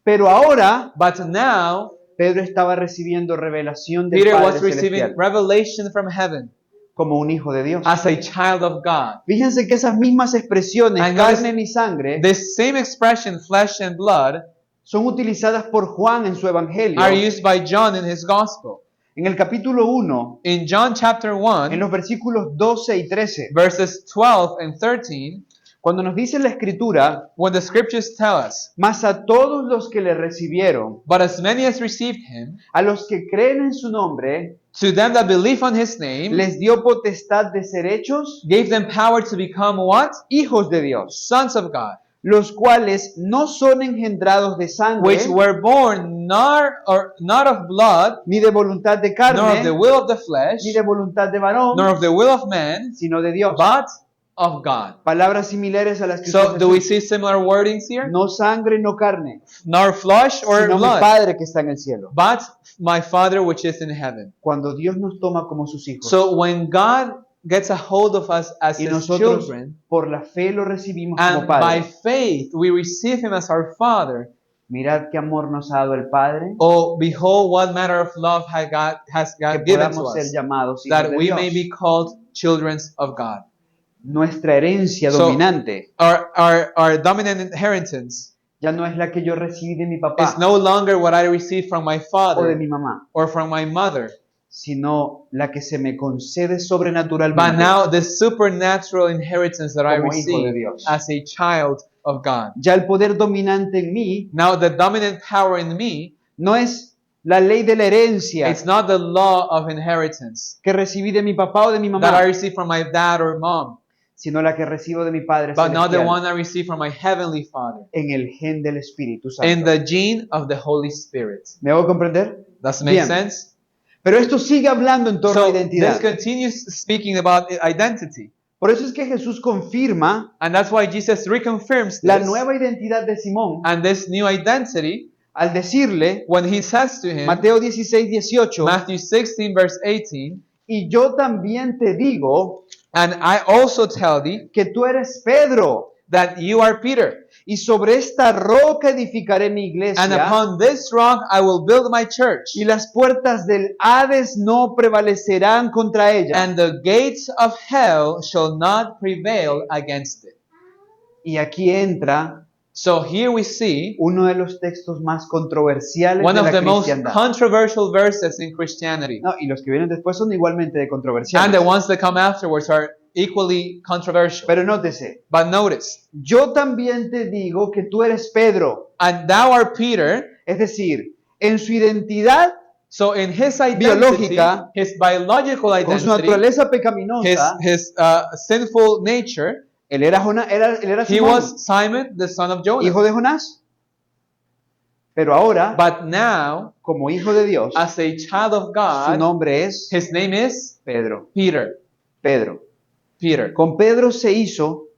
Pero ahora But now Pedro estaba recibiendo revelación del Peter Padre was receiving Celestial revelation from heaven como un hijo de Dios. as a child of God. Fíjense que esas mismas expresiones, And carne notice ni sangre, This same expression, flesh and blood, son utilizadas por Juan en su evangelio. are used by John in his gospel. En el capítulo 1, In John chapter en 1, los versículos 12 y 13, verses 12 and 13, cuando nos dice la Escritura, when the scriptures tell us, mas a todos los que le recibieron, but as many as received him, a los que creen en su nombre, to them that believe on his name, les dio potestad de ser hechos gave them power to become what? hijos de Dios, Sons of God, los cuales no son engendrados de sangre, which were born not of blood, ni de voluntad de nor of the carne, will of the flesh, ni de voluntad de varón, nor of the will of man, sino de Dios. but of God. Palabras similares a las que So, usó do we Jesús. see similar wordings here? No sangre, no carne, Nor flesh or sino mi blood, Padre que está en el cielo. but my Father which is in heaven. Cuando Dios nos toma como sus hijos So when God gets a hold of us as y His nosotros children, por la fe lo recibimos como and by Padre, faith we receive Him as our Father, mirad qué amor nos ha dado el Padre, oh, behold what manner of love has que God given to podamos ser us, llamados hijos that de we Dios. may be called children of God. Nuestra herencia So, dominante Our dominant inheritance ya no es la que yo recibí de mi papá is no longer what I received from my o de father mi mamá, or from my mother, sino la que se me concede but sobrenaturalmente now the supernatural inheritance that I como hijo de receive Dios. as a child of God. Ya el poder dominante en mí Now the dominant power in me, no es la ley de la herencia it's not the law of inheritance que recibí de mi papá o de mi that I mamá, receive from my dad or mom, sino la que recibo de mi Padre but not the Celestial one I receive from my heavenly Father, en el gen del Espíritu in Santo. the gene of the Holy Spirit. ¿Me hago comprender? Does it make Bien. sense? Pero esto sigue hablando en torno a So la identidad. this continues speaking about identity. Por eso es que Jesús confirma And that's why Jesus reconfirms la this nueva identidad de Simón and this new identity al decirle, when he says to him, Mateo 16:18, Matthew 16 verse 18, y yo también te digo and I also tell thee que tú eres Pedro, that you are Peter, y sobre esta roca edificaré mi and iglesia, upon this rock I will build my church, y las puertas del Hades no prevalecerán contra ella. and the gates of hell shall not prevail against it. Y aquí entra So here we see uno de los textos más controversiales one de of la the most cristiandad. controversial verses in Christianity. No, y los que vienen después son igualmente de And controversiales. the ones that come afterwards are equally controversial. Pero nótese, But notice, yo también te digo que tú eres Pedro. and thou art Peter. Es decir, en su identidad, So in his identity, Biológica, his biological con su identity, naturaleza pecaminosa, his sinful nature, él era he Simón, was Simon, the son of Jonah. hijo de Jonás. Pero ahora, But now, como hijo de Dios, as a child of su God, nombre es his name is Pedro. Peter. Pedro. Peter. Con Pedro se hizo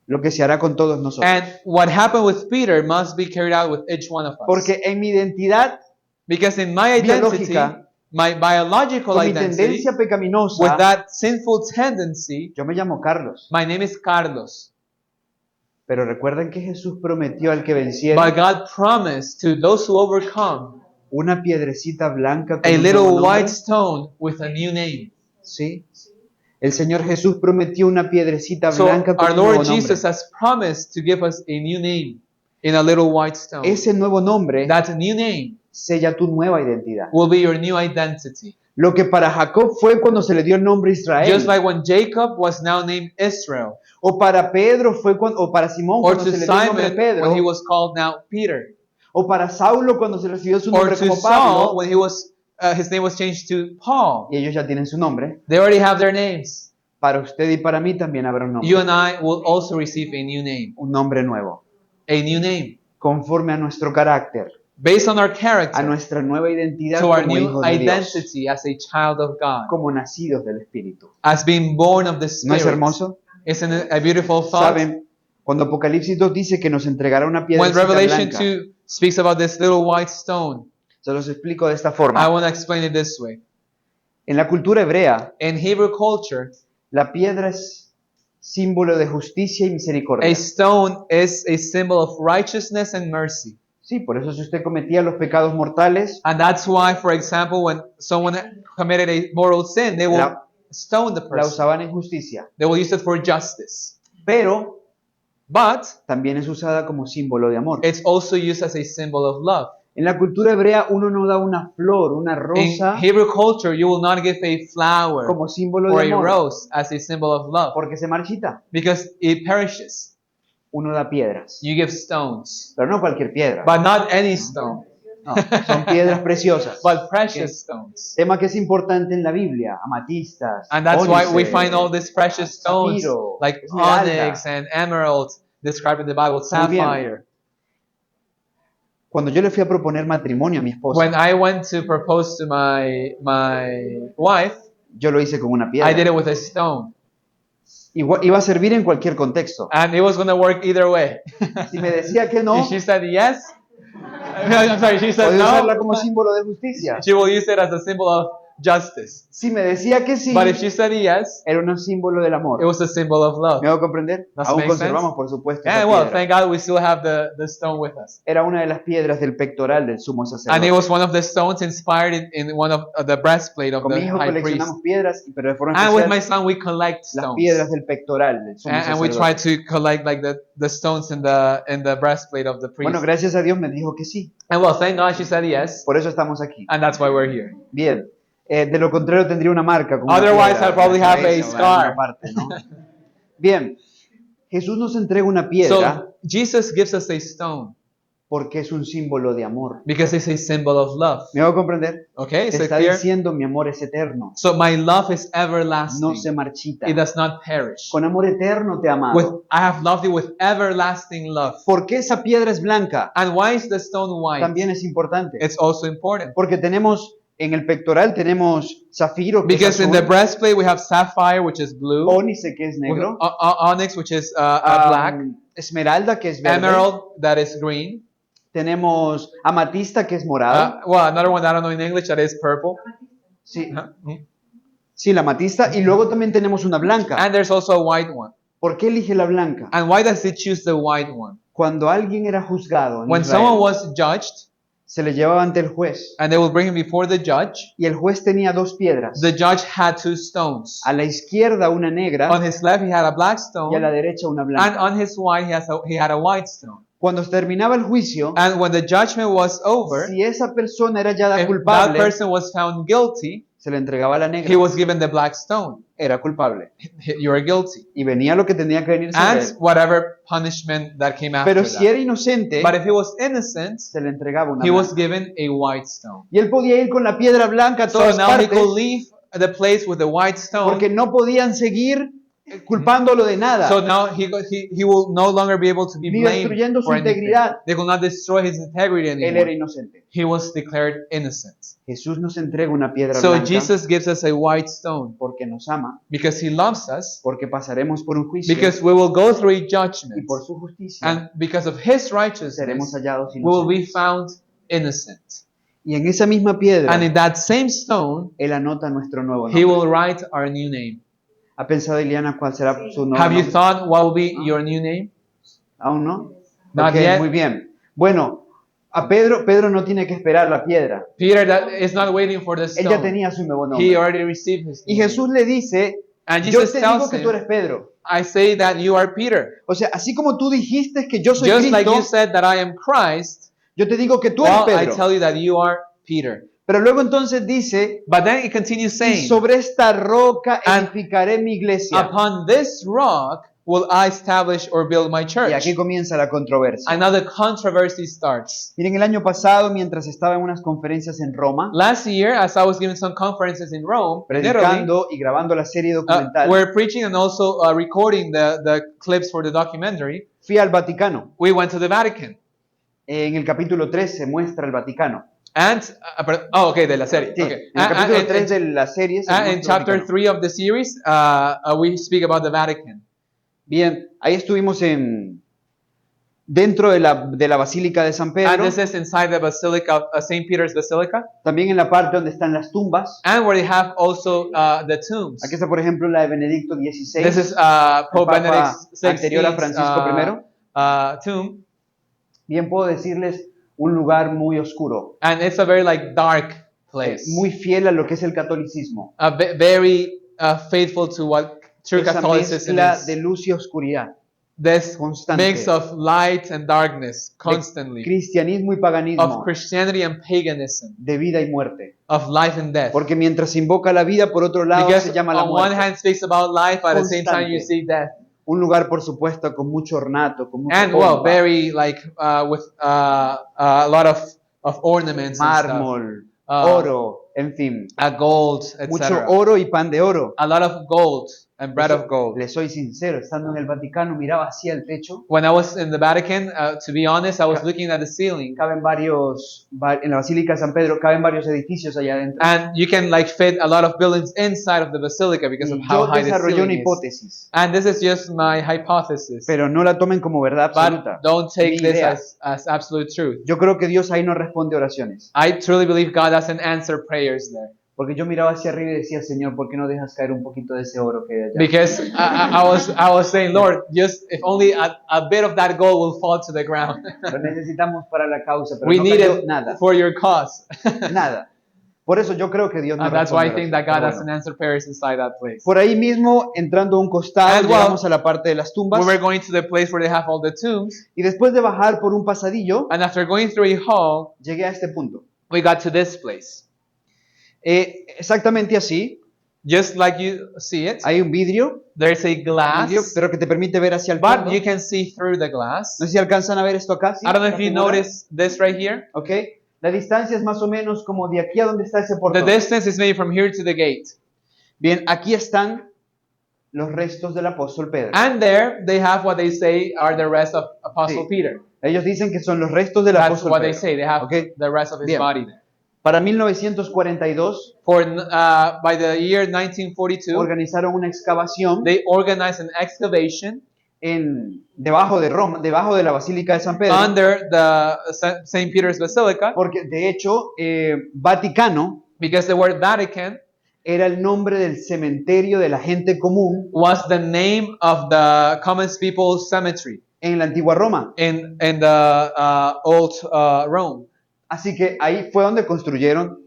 lo que se hará con todos nosotros. And what happened with Peter must be carried out with each one of us. Porque en mi identidad, Because in my identity, biológica, my biological con mi identity, tendencia with pecaminosa, that sinful tendency, yo me llamo Carlos. my name is Carlos. Pero recuerden que Jesús prometió al que But venciera God promised to those who overcome una piedrecita blanca con a un little nuevo nombre. white stone with a new name. Sí. El Señor Jesús prometió una piedrecita So blanca con our un nuevo Lord nombre. Jesus has promised to give us a new name in a little white stone. Ese nuevo nombre That new name sella tu nueva identidad. will be your new identity. Lo que para Jacob fue cuando se le dio el nombre Israel, Just like when Jacob was now named Israel, o para Pedro fue cuando, o para Simón or cuando to se le dio el nombre Simon when he Pedro, was called now Peter, O para Saulo cuando se recibió su Or nombre to como Saul Pablo, when his name was changed to Paul. y ellos ya tienen su nombre. They already have their names. Para usted y para mí también habrá un You nombre, and I will also receive a new name. un nombre nuevo, A new name. conforme a nuestro carácter, Based on our a character. nuestra nueva identidad To our como new hijos de Dios, identity as a child of God. como nacidos del Espíritu. As being born of the ¿No es Spirit. hermoso? Isn't it a beautiful thought? Saben, cuando Apocalipsis 2 dice que nos entregará una When piedrecita Revelation blanca, 2 speaks about this little white stone, se los explico de esta I forma. want to explain it this way. En la cultura hebrea, In Hebrew culture, la piedra es símbolo de justicia y a misericordia. stone is a symbol of righteousness and mercy. Sí, por eso si usted cometía los pecados mortales, And that's why, for example, when someone committed a mortal sin, they will La- stone the la person. usaban en justicia. They will use it for justice. Pero But también es usada como símbolo de amor. it's also used as a symbol of love. En la cultura hebrea uno no da una flor, una In rosa Hebrew culture, you will not give a flower como símbolo or de a amor, rose as a symbol of love porque se marchita. because it perishes. Uno da piedras, You give stones, pero no cualquier piedra. but not any stone, No, son piedras preciosas. but precious stones. Tema que es importante en la Biblia, amatistas, And that's why we ónice, find all these precious stones zafiro, like esmeralda. onyx and emerald described in the Bible, Muy bien. sapphire. Cuando yo le fui a proponer matrimonio a mi esposa, When I went to propose to my wife, yo lo hice con una I piedra. did it with a stone, Iba a servir en cualquier contexto. and it was going to work either way. Si me decía que no, If she said yes, I'm sorry, she said podía usarla no, como símbolo de justicia. she will use it as a symbol of justice. Si me decía que sí, But if she said yes, era un símbolo del it amor. was a symbol of love. ¿Me hago comprender? Does it Aún make conservamos, sense? por supuesto, esa And well, piedra. thank God we still have the stone with us. Era una de las piedras del pectoral del sumo And it sacerdote. was one of the stones inspired in one of the breastplate of Con mi the hijo high priest. coleccionamos piedras, pero de forma And with my especial son, we collect las stones. piedras del pectoral del sumo And we try sacerdote. to collect like the stones in the breastplate of the priest. Bueno, gracias a Dios me dijo que sí. And well, thank God she said yes. Por eso estamos aquí. And that's why we're here. Bien. De lo contrario tendría una marca. Con una Otherwise, piedra I'd probably en la have a cabeza o en scar. alguna parte, ¿no? Bien. Jesús nos entrega una piedra So Jesus gives us a stone porque es un símbolo de amor. because it's a symbol of love. ¿Me hago comprender? Okay, Te so está clear? diciendo mi amor es eterno. So my love is No everlasting. se marchita. It does not perish. Con amor eterno te he amado. I have loved you with everlasting love. ¿Por qué esa piedra es blanca? And why is the stone white? También es importante. It's also important. Porque tenemos, en el pectoral tenemos zafiro, que es Because in the azul, breastplate we have sapphire, which is blue, ónice, que es negro, onyx, which is black, esmeralda, que es verde, emerald, that is green. tenemos amatista, que es morado. Well, another one I don't know in English that is purple. Sí, Uh-huh. sí, la amatista. Y luego también tenemos una blanca. And there's also a white one. ¿Por qué elige la blanca? And why does it choose the white one? Cuando alguien era juzgado en When Israel, someone was judged se le llevaba ante el juez. and they will bring him before the judge, Y el juez tenía dos piedras. the judge had two stones. A la izquierda una negra On his left he had a black y a stone, la derecha una and blanca. on his right he had a white stone. Cuando terminaba el juicio, And when the judgment was over, si esa persona era hallada if that culpable, person was found guilty, se le entregaba la he negra. was given the black stone. Era culpable. You are guilty. Y venía lo que tenía que venir sobre And él. whatever punishment that came after Pero si that. era inocente, But if he was innocent, se le entregaba una he was blanca. given a white stone. Y él podía ir con la piedra blanca a So todas now he partes could leave the place with the white stone. porque no podían seguir culpándolo de nada. So now he will no longer be able to be Ni blamed destruyendo su for anything. integridad. They will not destroy his integrity Él era anymore. inocente. He was declared innocent. Jesús nos entrega una piedra So blanca Jesus gives us a white stone porque nos ama, because he loves us, porque pasaremos por un juicio because we will go through a y judgment, por su justicia and because of his seremos righteousness, hallados we will be inocentes. found innocent. Y en esa misma piedra, And in that same stone, Él anota nuestro nuevo he nombre. will write our new name. ¿Ha pensado, Iliana, cuál será su nuevo Have you nombre? thought what will be your new name? ¿Aún no? Not Ok, yet. muy bien. Bueno, a Pedro no tiene que esperar la piedra. Peter that is not waiting for the Él ya stone. tenía su nuevo He nombre. already received his Y name. Jesús le dice, And yo Jesus te digo tells que tú eres him, Pedro. I say that you are Peter. O sea, así como tú dijiste que yo soy Just like you Cristo, said that I am Christ, yo te digo que tú eres well, I Pedro. tell you that you are Peter. Pero luego entonces dice, But then it continues y saying, sobre esta roca And edificaré mi iglesia. upon this rock will I establish or build my Y church? aquí comienza la controversia. And now the controversy starts. Miren, el año pasado, mientras estaba en unas conferencias en Roma, Last year, as I was giving some conferences in Rome, in Italy, predicando y grabando la serie documental, we're preaching and also recording the clips for the documentary. fui al Vaticano. We went to the Vatican. En el capítulo 3 se muestra el Vaticano. And, okay, de la serie. Sí, Okay. en el capítulo 3 de la serie se in muestra el chapter Vaticano. 3 of the series, we speak about the Vatican. Bien, ahí estuvimos dentro de la Basílica de San And Pedro, this is inside the Basilica, St. Peter's Basilica. también en la parte donde están las tumbas. And where they have also the tombs. Aquí está, por ejemplo, la de Benedicto XVI, This is Pope Papa Benedict anterior a XVI's Francisco tomb. Bien, puedo decirles un lugar muy oscuro, And it's a very like dark place. muy fiel a lo que es el catolicismo. Very faithful to what true Esa Catholicism mezcla is. de luz y oscuridad, This constante. mix of light and darkness constantly. cristianismo y Of paganismo, Christianity and paganism. de vida y muerte. Of life and death. Porque mientras se invoca la vida, por otro lado Because se llama la on one muerte. hand speaks about life, but at the same time you Constante. see death. Un lugar, por supuesto, con mucho ornato, con mucha And well, pompa, very like with a lot of ornaments and stuff. mármol, Uh, oro, en fin. Gold, Mucho etc. oro y pan de oro. A lot of gold and bread of gold. Les soy sincero, estando en el Vaticano, miraba hacia el techo. When I was in the Vatican, to be honest, I was looking at the ceiling, En la Basílica de San Pedro, caben varios edificios allá adentro. and you can like fit a lot of buildings inside of the basilica because of Y how yo high the desarrollé una ceiling is. hipótesis, And this is just my hypothesis, pero no la tomen como verdad but absoluta. don't take Mi this idea. as absolute truth. Yo creo que Dios ahí no responde oraciones, I truly believe God doesn't answer prayers there. porque yo miraba hacia arriba y decía, Señor, ¿por qué no dejas caer un poquito de ese oro que hay allá? Because I was saying, Lord, just if only a bit of that gold will fall to the ground. Lo necesitamos para la causa, pero We no need cayó it nada, for your cause. nada. Por eso yo creo que Dios no And that's why I responde think that God oraciones. doesn't answer prayers inside that place. Por ahí mismo, entrando a un costado, And well, llegamos a la parte de las tumbas, We were going to the place where they have all the tombs, y después de bajar por un pasadillo, and after going through a hall, llegué a este punto. we got to this place. Exactamente así, Just like you see it, hay un vidrio, there's a glass, pero que te permite ver hacia el but fondo. you can see through the glass. No sé si alcanzan a ver esto acá. ¿sí? I don't know if La you figura. notice this right here. ¿Ok? La distancia es más o menos como de aquí a donde está ese The portón. distance is maybe from here to the gate. Bien, aquí están los restos del apóstol Pedro. And there they have what they say are the rest of Apostle Sí. Peter. Ellos dicen que son los restos del That's apóstol what they Pedro. say. They have Okay. the rest of his Bien. body there. Para 1942 For by the year 1942, organizaron una excavación they organized an excavation debajo de Roma, debajo de la Basílica de San Pedro, under the St. Peter's Basilica, porque de hecho Vaticano because the word Vatican era el nombre del cementerio de la gente común was the name of the common people's cemetery en la antigua Roma. in the old Rome. Así que ahí fue donde construyeron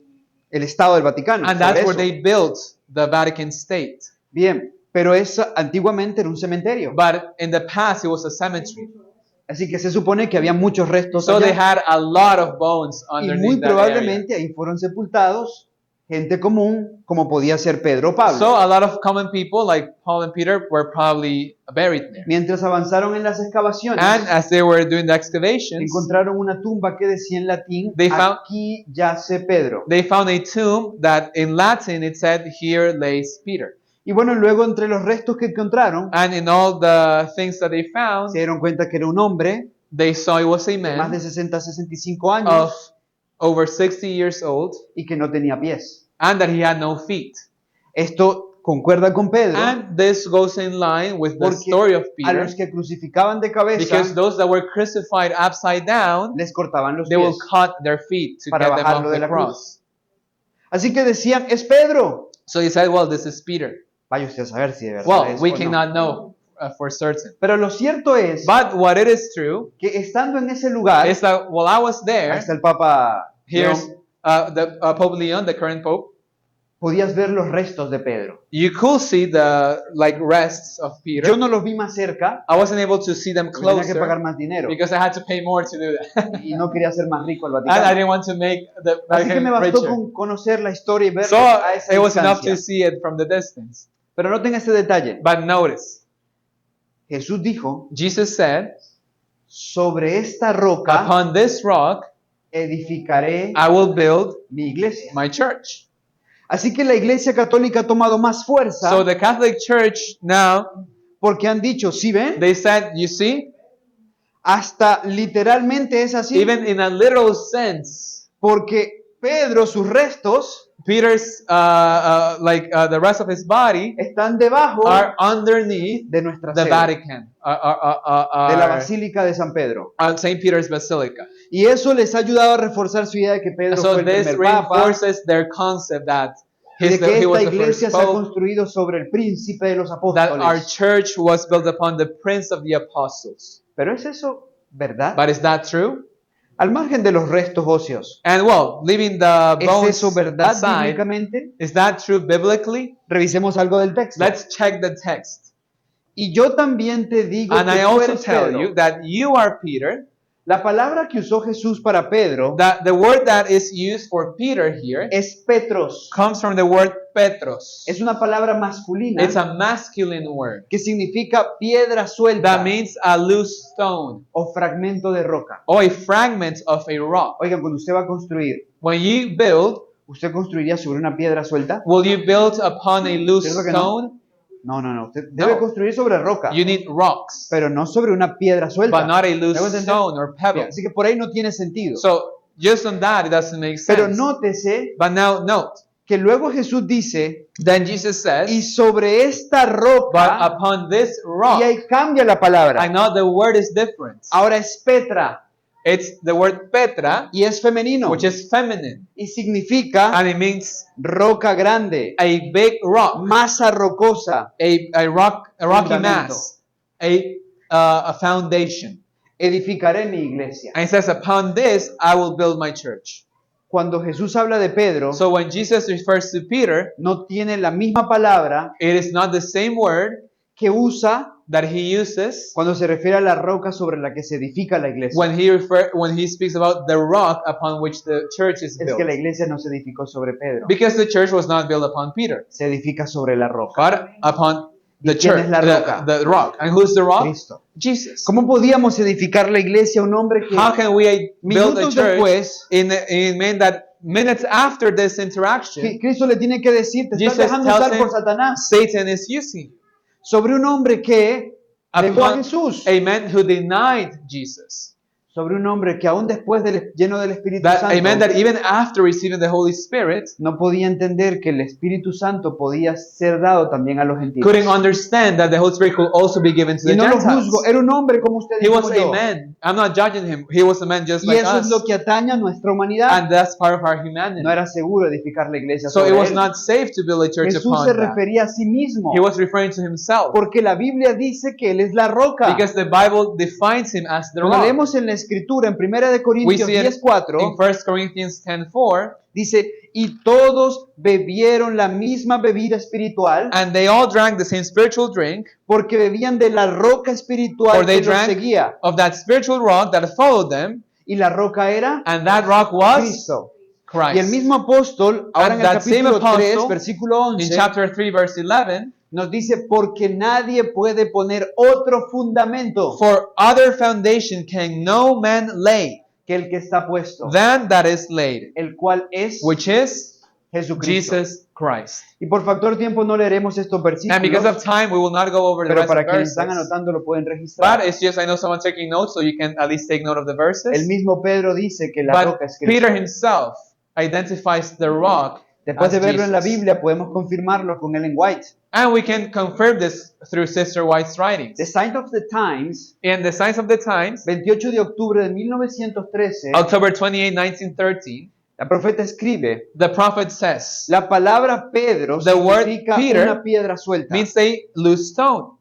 el Estado del Vaticano. And sobre that's where eso. they built the Vatican State. Bien, pero antiguamente era un cementerio. But in the past, it was a cemetery. Así que se supone que había muchos restos So they allá, had a lot of bones y muy underneath that area. probablemente ahí fueron sepultados gente común, como podía ser Pedro o Pablo. So a lot of common people like Paul and Peter were probably buried there. Mientras avanzaron en las excavaciones, And as they were doing the excavations, encontraron una tumba que decía en latín, They found- aquí yace Pedro. they found a tomb that in Latin it said, "Here lays Peter." Y bueno, luego entre los restos que encontraron, And in all the things that they found, se dieron cuenta que era un hombre they saw it was a de más de man 60, 65 años of over 60 years old y que no tenía pies. and that he had no feet. Esto concuerda con Pedro, And this goes in line with the porque story of a Peter, los que crucificaban de cabeza because those that were crucified upside down, les cortaban los they will pies. cut their feet to para get them bajarlo off de the la cross. Así que decían, es Pedro. So he said, well, this is Peter. Vaya usted a saber si de verdad Well, es we o no. cannot know for certain. Pero lo cierto es But what it is true que estando en ese lugar, is that while I was ahí there, está el Papa here's León, the Pope Leon, the current Pope, podías ver los restos de Pedro. you could see the like rests of Peter. Yo no los vi más cerca, I wasn't able to see them porque tenía que pagar closer más dinero because I had to pay more to do that. y no quería ser más rico el And I Vaticano. didn't want to make the Así que me Vatican bastó richer. con conocer la historia y ver So a esa it was enough to distancia. see it from the distance. Pero noten este detalle. But notice, Jesús dijo, Jesus said, sobre esta roca upon this rock edificaré I will build mi iglesia. my church. Así que la Iglesia Católica ha tomado más fuerza So the Catholic Church now, porque han dicho, ¿sí ven? they said, you see, Hasta literalmente es así, even in a literal sense, porque Pedro, sus restos Peter's, the rest of his body están debajo are underneath de nuestra the sede, Vatican, de la Basílica de San Pedro. St. Peter's Basilica. Y eso les ha ayudado a reforzar su idea de que Pedro So fue el this primer papa reinforces their concept that y de que he was esta the first iglesia se ha pope, construido sobre el príncipe de los that our apóstoles. church was built upon the Prince of the Apostles. Pero ¿es eso verdad? But is that true? Al margen de los restos óseos, And well, leaving the ¿es bones eso verdad aside, bíblicamente? is that true biblically? Revisemos algo del texto. Let's check the text. Y yo también te digo And que I tú also eres tell Pedro. you that you are Peter. La palabra que usó Jesús para Pedro That the word that is used for Peter here es Petros. comes from the word Petros. Es una palabra masculina It's a masculine word. que significa piedra suelta That means a loose stone o fragmento de roca. or a fragment of a rock. Oigan, cuando usted va a construir, When you build, ¿usted construiría sobre una piedra suelta? will you build upon a loose ¿Cierto que no? stone? No, no, no. Usted debe No. construir sobre roca, You need rocks, pero no sobre una piedra suelta. but not a ¿Me loose hago entender? stone or Bien, pebble. así que por ahí no tiene sentido. So just on that, it doesn't make Pero sense. nótese But now note, que luego Jesús dice, then Jesus y says, sobre esta but roca, upon this y rock, ahí cambia la palabra. I know the word is different. Ahora es Petra It's the word Petra, y es femenino which is feminine, y significa and it means roca grande, a big rock, masa rocosa. a rocky Fundamento. mass, a foundation. Edificaré mi iglesia. And it says, upon this I will build my church. Cuando Jesús habla de Pedro, So when Jesus refers to Peter, no tiene la misma palabra it is not the same word que usa that he uses cuando se refiere a la roca sobre la que se edifica la iglesia. when he speaks about the rock upon which the church is Es built. que la iglesia no se edificó sobre Pedro, Because the church was not built upon Peter, se edifica sobre la roca. but upon the ¿Y quién church, es la roca? the rock. And who's the rock? Cristo. Jesus. ¿Cómo podíamos edificar la iglesia a un hombre que How can we build a minutos church después in man that minutes after this interaction, que Cristo le tiene que decir, te estás Jesus dejando tells usar him, por Satanás? Satan is using Sobre un hombre que dejó a upon Jesús, a man who denied Jesus. sobre un hombre que aún después lleno del Espíritu That a man Santo that even after receiving the Holy Spirit no podía entender que el Espíritu Santo podía ser dado también a los gentiles. couldn't understand that the Holy Spirit could also be given to Y the no lo Gentiles. juzgo, era un hombre como usted He y was como a yo. man. I'm not judging him. He was a man just Y like eso es us. lo que atañe a nuestra humanidad. And that's part of our humanity. No era seguro edificar la iglesia So it sobre was él. not safe to build a church Jesús upon se that. refería a sí mismo, He was referring to himself. porque la Biblia dice que él es la roca. Because the Bible defines him as the Cuando rock. leemos en la Escritura, en 1 de We Corintios see it 10:4, in 1 Corinthians 10:4, dice, y todos bebieron la misma bebida espiritual, and they all drank the same spiritual drink, porque bebían de la roca espiritual for they que los drank seguía. of that spiritual rock that followed them, Y la roca era and that rock was Cristo. Christ. Y el mismo apóstol, ahora en el that same capítulo 3, apostle, versículo In 11, chapter 3, verse 11, nos dice, porque nadie puede poner otro fundamento for other foundation can no man lay que el que está puesto, than that is laid, el cual es which is Jesucristo. Jesus Christ. Y por factor tiempo no leeremos estos And because versículos, of time, we will not go over the pero rest para of quienes verses. están anotando lo pueden registrar. But it's just, I know someone taking notes, so you can at least take note of the verses. El mismo Pedro dice que la But roca es Cristo. Peter himself identifies the rock Después de as verlo en la Jesus. Biblia, podemos confirmarlo con Ellen White. And we can confirm this through Sister White's writings. The Sign of the Times, In the Signs of the Times, 28 de octubre de 1913, October 28, 1913, la profeta escribe, the prophet says, la palabra Pedro The word significa Peter una piedra suelta. means a loose stone.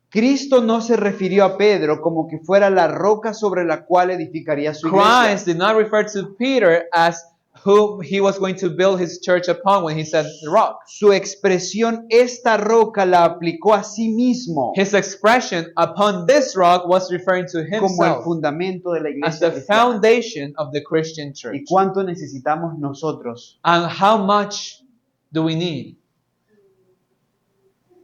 Cristo no se refirió a Pedro como que fuera la roca sobre la cual edificaría su iglesia. Christ did not refer to Peter as whom he was going to build his church upon when he said the rock. Su expresión, esta roca, la aplicó a sí mismo His expression upon this rock was referring to como el himself fundamento de la as iglesia the cristiana. foundation of the Christian church. ¿Y cuánto necesitamos nosotros And how much do we need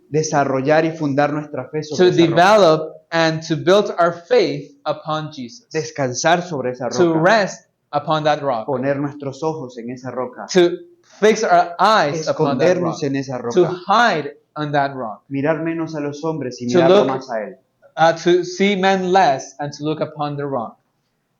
desarrollar y fundar nuestra fe to sobre esa roca? develop and to build our faith upon Jesus. Descansar sobre esa To roca. rest upon that rock. Poner nuestros ojos en esa roca. To fix our eyes upon that rock. Escondernos en esa To roca. hide on that rock. Mirar menos a los hombres y To mirarlo look- más a Él. To see men less and to look upon the rock.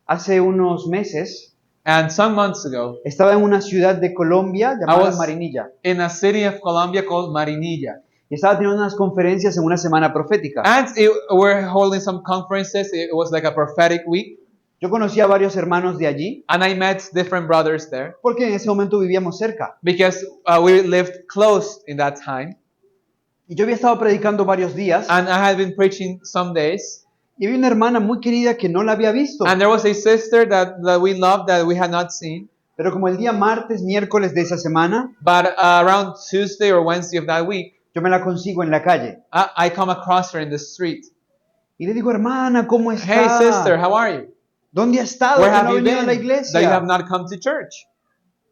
Hace unos meses And some months ago, estaba en una ciudad de Colombia llamada was- Marinilla in a city of Colombia called Marinilla. y estaba teniendo unas conferencias en una semana profética. And we're holding some conferences. It was like a prophetic week. Yo conocí a varios hermanos de allí And I met different brothers there porque en ese momento vivíamos cerca. because we lived close in that time. Y yo había estado predicando varios días And I had been preaching some days. y había una hermana muy querida que no la había visto. And there was a sister that we loved that we had not seen. Pero como el día martes, miércoles de esa semana, But around Tuesday or Wednesday of that week, yo me la consigo en la calle. I come across her in the street. Y le digo, hermana, ¿cómo está? Hey sister, how are you? ¿Dónde ha estado? Where Que no have ha you venido a la been that you iglesia. have not come to church?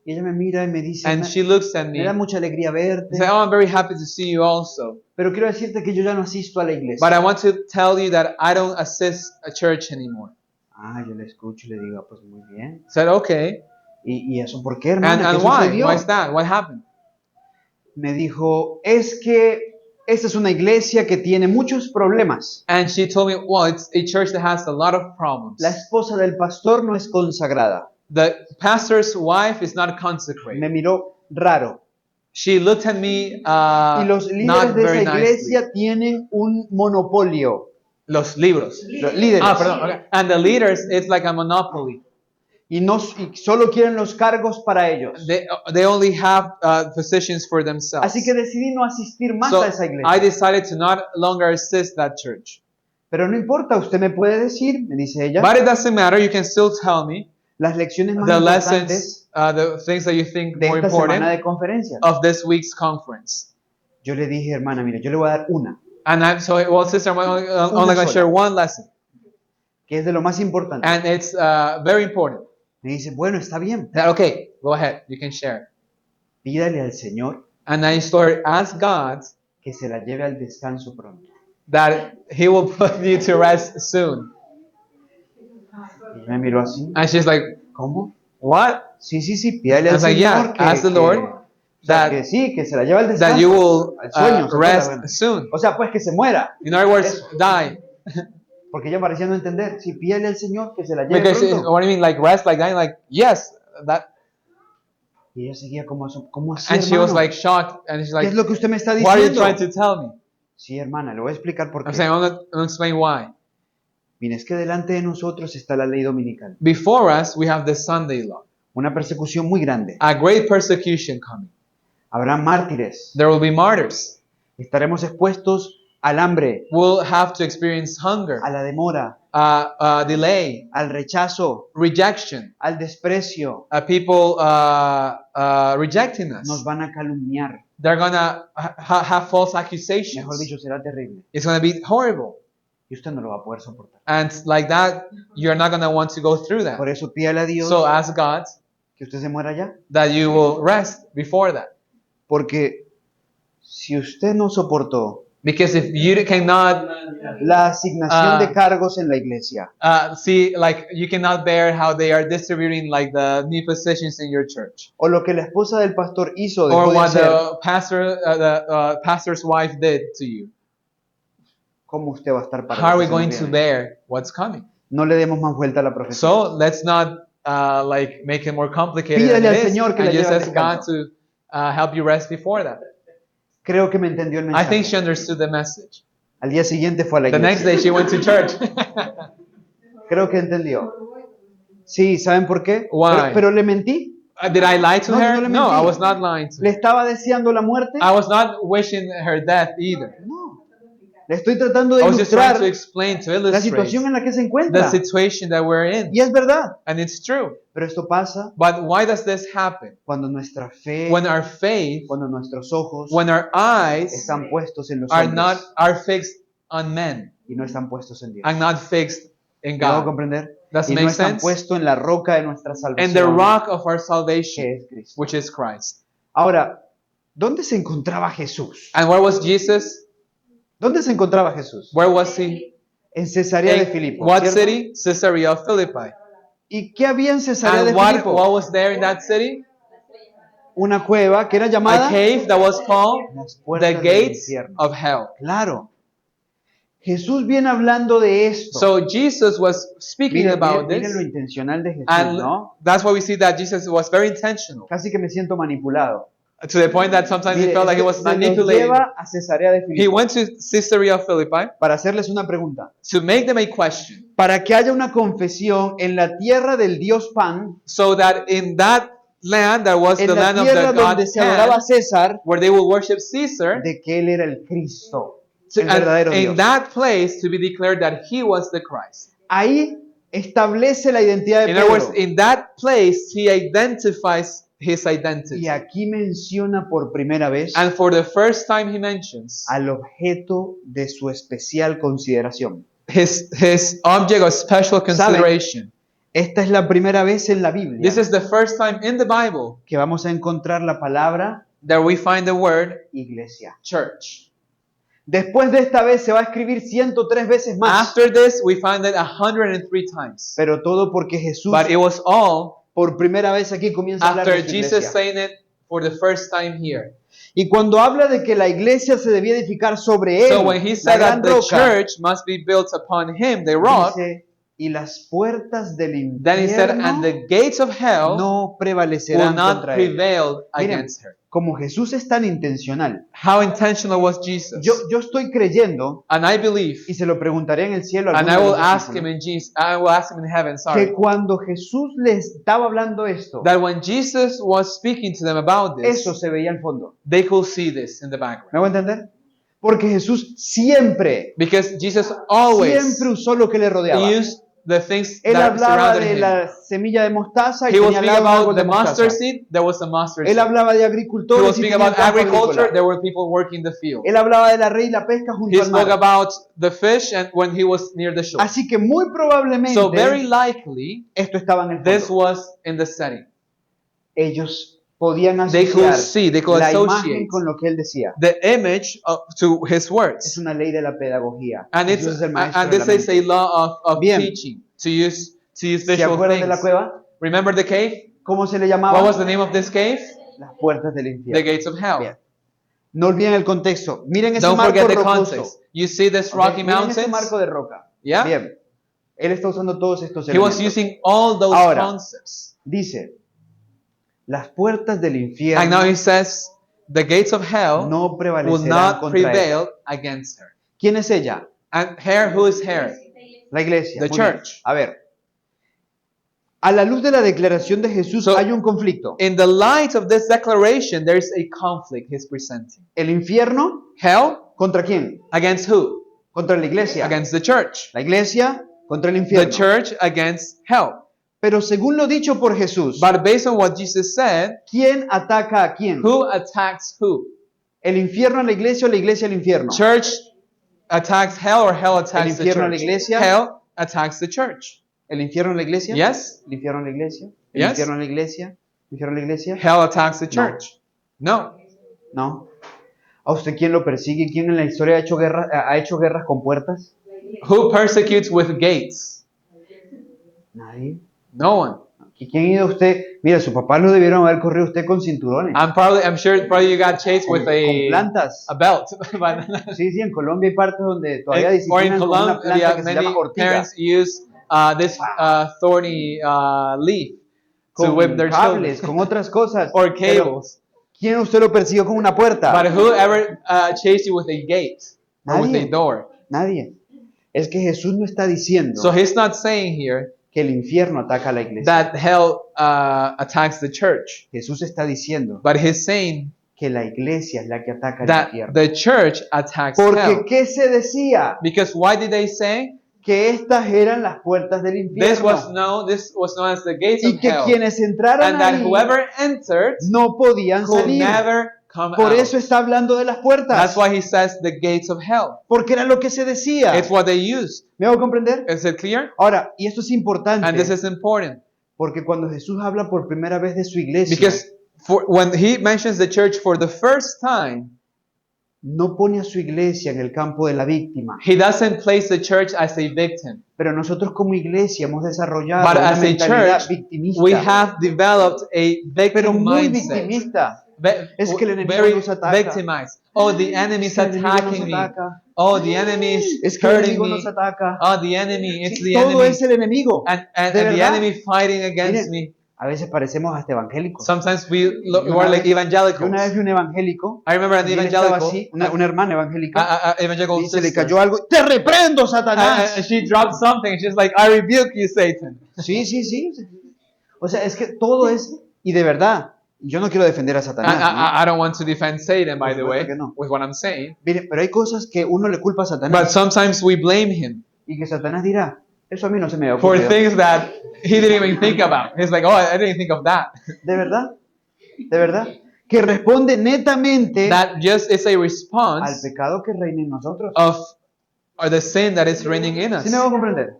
Y ella me mira y me dice, And she looks at me me da and mucha alegría verte, says, oh, I'm very happy to see you also. pero quiero decirte que yo ya no asisto a la iglesia. But I want to tell you that I don't assist a church anymore. Ah, yo le escucho y le digo, pues muy bien. I said, okay. ¿Y eso por qué, hermana? ¿Qué And why? sucedió? Why is that? What happened? Me dijo, es que esta es una iglesia que tiene muchos problemas. And she told me, well, it's a church that has a lot of problems. La esposa del pastor no es consagrada. The pastor's wife is not Me consecrated. miró raro. She looked at me Y los not líderes de very esa nicely. iglesia tienen un monopolio. Los libros. Los líderes. Ah, perdón. Okay. And the leaders, it's like a monopoly. Y solo quieren los cargos para ellos. They only have positions for themselves. Así que decidí no asistir más So a esa I iglesia. decided to not longer assist that church. Pero no importa, usted me puede decir, me dice ella, But it doesn't matter. You can still tell me las lecciones más the importantes lessons, the things that you think de more esta semana important de conferencias. of this week's conference. Yo le dije, hermana, mire, yo le voy a dar una, Well, sister, I'm only going to sola. share one lesson. que es de lo más importante. And it's very important. Me dice, bueno, está bien, Okay, go ahead. You can share. pídale al Señor And I started ask God que se la lleve al descanso pronto. that He will put you to rest soon. Y ella me miró así, And she's like, ¿cómo? what? Sí, pídale I al was like, Señor yeah, ask the Lord o sea, that- que sí, que se la lleve al That you descanso. will Al sueño, se rest muera, bueno. soon. O sea, pues que se muera. In other words, die. Porque ella parecía no entender. Sí, pídale al Señor que se la lleve Because pronto. what do you mean, like rest, like dying? Like, yes, that. Y ella seguía como así, And she was hermano? like shocked, and she's ¿Qué like, es lo que usted me está what are you diciendo? trying to tell me? Sí, hermana, le voy a explicar por I'm qué. saying, I'm going to explain why. Mire, es que delante de nosotros está la ley dominical. Before us, we have the Sunday law, Una persecución muy grande. a great persecution coming. Habrá mártires. There will be martyrs. Estaremos expuestos al hambre, We'll have to experience hunger, a la demora, delay, al rechazo, rejection, al desprecio. people rejecting us. Nos van a calumniar. They're gonna have false Mejor accusations. dicho, será terrible. It's gonna be horrible, Y usted no lo va a poder soportar. and like that, you're not gonna want to go through that. Por eso pídale a Dios So ask God que usted se muera ya. that you will rest before that, Porque si usted no soportó because if you cannot la asignación de cargos en la iglesia, see, like you cannot bear how they are distributing like the new positions in your church, o lo que la esposa del pastor hizo, or dejó de what hacer, the pastor's wife did to you. ¿cómo usted va a estar para How are lo we que se going nos to viene? bear what's coming? No le demos más vuelta a la profecía. So let's not like make it more complicated Pídale than al it is, Señor que and la just lleve al ask God descanso. to help you rest before that. Creo que me entendió el I think she mensaje. understood the message. Al día siguiente fue a la The next iglesia. day she went to church. Creo que entendió. Sí, ¿saben por qué? Why? Pero le mentí. Did I lie to No, her? no le No, mentí. I was not lying to ¿Le her. estaba deseando la muerte? I was not wishing her death either. No. Le estoy tratando de I was just trying ilustrar to explain, to la illustrate situación en la que se the encuentra. situation that we're in. Y es verdad. And it's true. Pero esto pasa But why does this happen? cuando nuestra fe, When our faith, cuando nuestros ojos when our eyes están puestos en los are hombres are fixed on men y no están puestos en Dios. and not fixed in ¿Me hago God. comprender? Does Y it no make están sense? puestos en la roca de nuestra And the salvación, rock of our que salvation, es Cristo. which is Christ. Ahora, ¿dónde se encontraba Jesús? And where was Jesus? ¿Dónde se encontraba Jesús? Where was he? En Cesarea de In Filipo. what ¿cierto? city? Caesarea of Philippi. ¿Y qué había en Cesarea de And what Filipo? was there in that city? Una cueva que era A llamada cave that was called las puertas the del gates infierno. of hell. Claro. Jesús viene hablando de esto. So Jesus was speaking about Miren lo this, intencional de Jesús, and ¿no? that's why we see that Jesus was very intentional, Casi que me siento manipulado. to the point that sometimes he Mire, felt like he es was que se los manipulated. lleva a Cesarea de He Filipo went to Caesarea of Philippi para hacerles una pregunta. to make them a question, Para que haya una confesión en la tierra del Dios Pan, so that in that land that was en the la land of tierra the god donde se adoraba a Pan, César, where they would worship Caesar, de que Él era el Cristo, el verdadero and in Dios. that place to be declared that he was the Christ. Ahí establece la identidad de In other words, Pedro. in that place he identifies his Y identity. aquí menciona por primera vez And for the first time he mentions al objeto de su especial consideración. his object of special consideration. Esta es la primera vez en la Biblia This is the first time in the Bible que vamos a encontrar la palabra that we find the word iglesia. church. Después de esta vez se va a escribir 103 veces más, After this, we find it 103 times. pero todo porque Jesús But it was all por primera vez aquí comienza a hablar after de su Jesus iglesia. saying it for the first time here. Y cuando habla de que la iglesia se debía edificar sobre él, So when he la said gran that the roca, church must be built upon him, the rock, dice, y las puertas del then he said, infierno and the gates of hell no will prevalecerán not contra él. prevail Miren, against her. como Jesús es tan intencional, How intentional was Jesus? yo estoy creyendo, And I believe, y se lo preguntaré en el cielo a and alguno I de will los ask him discípulos, in Jesus, I will ask him in heaven, sorry, que cuando Jesús les estaba hablando esto, that when Jesus was speaking to them about eso this, se veía al fondo. they could see this in the ¿Me background. hago entender? Porque Jesús siempre Because Jesus always siempre usó lo que le rodeaba. used the things Él that hablaba surrounded de him. la semilla de mostaza y He was tenía al speaking lado un árbol about de the mostaza. mustard seed, there was a mustard Él seed. hablaba de He agricultores was y speaking tenía about el campo agriculture, agrícola. there were people working the field. Él hablaba de la red y la pesca junto He al spoke mar. about the fish and when he was near the shore. Así que muy probablemente So very likely, esto estaba en el this fondo. was in the setting. Ellos podían They could asociar see, they could la imagen associate con lo que él decía. the image to his Es words. una ley de la pedagogía. And it's Jesús es el maestro and de la this is a mente. law of Bien. teaching to use ¿Se visual acuerdan de la things. cueva? Remember the cave? ¿Cómo se le What llamaba? was the name of this cave? Las puertas del The infierno. gates of hell. Bien. No olviden el contexto. Miren ese Don't marco forget the rocoso. context. You see this Ok, rocky miren ese mountains? marco de roca. Yeah. Bien. Él está usando todos estos He was elementos. using all those Ahora, concepts. Dice, las puertas del And infierno now he says, the gates of hell no will prevalecerán not contra él. prevail against her. ¿Quién es ella? And here, who is here? La iglesia. The Muy bien. church. A ver. A la luz de la declaración de Jesús So- hay un conflicto. In the light of this declaration, there is a conflict he's presenting. El infierno, Hell ¿contra quién? against who? Contra la iglesia. Against the church. La iglesia contra el The infierno. church against hell. Pero según lo dicho por Jesús, But based on what Jesus said, ¿quién ataca a quién? who attacks who? ¿El infierno a la iglesia o la iglesia al infierno? Church attacks hell or hell attacks the infierno a la church? iglesia? Hell attacks the church. ¿El infierno a la iglesia? Yes? ¿El infierno a la iglesia? ¿El Yes. infierno a la iglesia? ¿El infierno a la iglesia? Hell attacks the church. No. No. ¿A usted quién lo persigue? ¿Quién en la historia ha hecho guerras con puertas? Who persecutes with gates? Nadie. No one. ¿Y quién ha ido a usted? Mira, su papá lo debieron haber corrido a usted con cinturones. I'm sure probably you got chased with con plantas. a belt. But- Sí, en Colombia hay partes donde todavía or in disciplinan con una planta Colombia, que se many llama ortiga. parents use this thorny leaf to Con whip their cables, children. con otras cosas. Or Pero, cables. ¿quién usted lo persiguió con una puerta? But whoever chased you with a gate or with a Nadie. door? Nadie. Es que Jesús no está diciendo So he's not saying here que el infierno ataca a la iglesia. that hell attacks the church, Jesús está diciendo but he's saying que la iglesia es la que ataca al that infierno. the church attacks Porque hell. ¿qué se decía? Because why did they say Que estas eran las puertas del this was infierno. known as the gates Y of que hell, quienes entraran and that ahí whoever entered no podían could salir. never come Por out. eso está hablando de las puertas. That's why he says the gates of hell. Porque era lo que se decía. It's what they used. ¿Me hago comprender? Is it clear? Ahora, y esto es importante, And this is important porque cuando Jesús habla por primera vez de su iglesia, because when he mentions the church for the first time, no pone a su iglesia en el campo de la víctima. He doesn't place the church as a victim. Pero nosotros como iglesia hemos desarrollado But una as a mentalidad church, victimista. we have developed a Pero victim muy mindset. victimista. Es que el enemigo Very nos ataca. victimized. Oh, the enemy is Es que el enemigo nos attacking me. ataca. Oh, the enemy is Es que el hurting enemigo me. nos ataca. Oh, the enemy, it's Sí, the todo enemy. es el enemigo. And De the verdad. enemy fighting against Miren, me. a veces parecemos hasta evangélicos. Sometimes we Yo we're una like vez- Yo una evangelicals. vez vi un evangélico. I remember an Y él estaba evangelical, así, una hermana evangélica. evangelical Y se le sister. cayó algo. ¡Te reprendo, And Satanás! she dropped something. And she's like, I rebuke you, Satan. Sí, sí, sí. O sea, es que todo es. Y de verdad, yo no quiero defender a Satanás. ¿no? I don't want to defend Satan, by the Por way, supuesto que no. with what I'm saying. Mire, pero hay cosas que uno le culpa a But Satanás. sometimes we blame him Y que Satanás dirá, eso a mí no se me ha for ocurrido. things that he didn't even think about. He's like, oh, I didn't think of that. ¿De verdad? ¿De verdad? Que responde netamente That just is a al response pecado que reina en nosotros. of or the sin that is reigning in ¿Sí me us. va a comprender?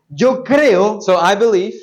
Yo creo So I believe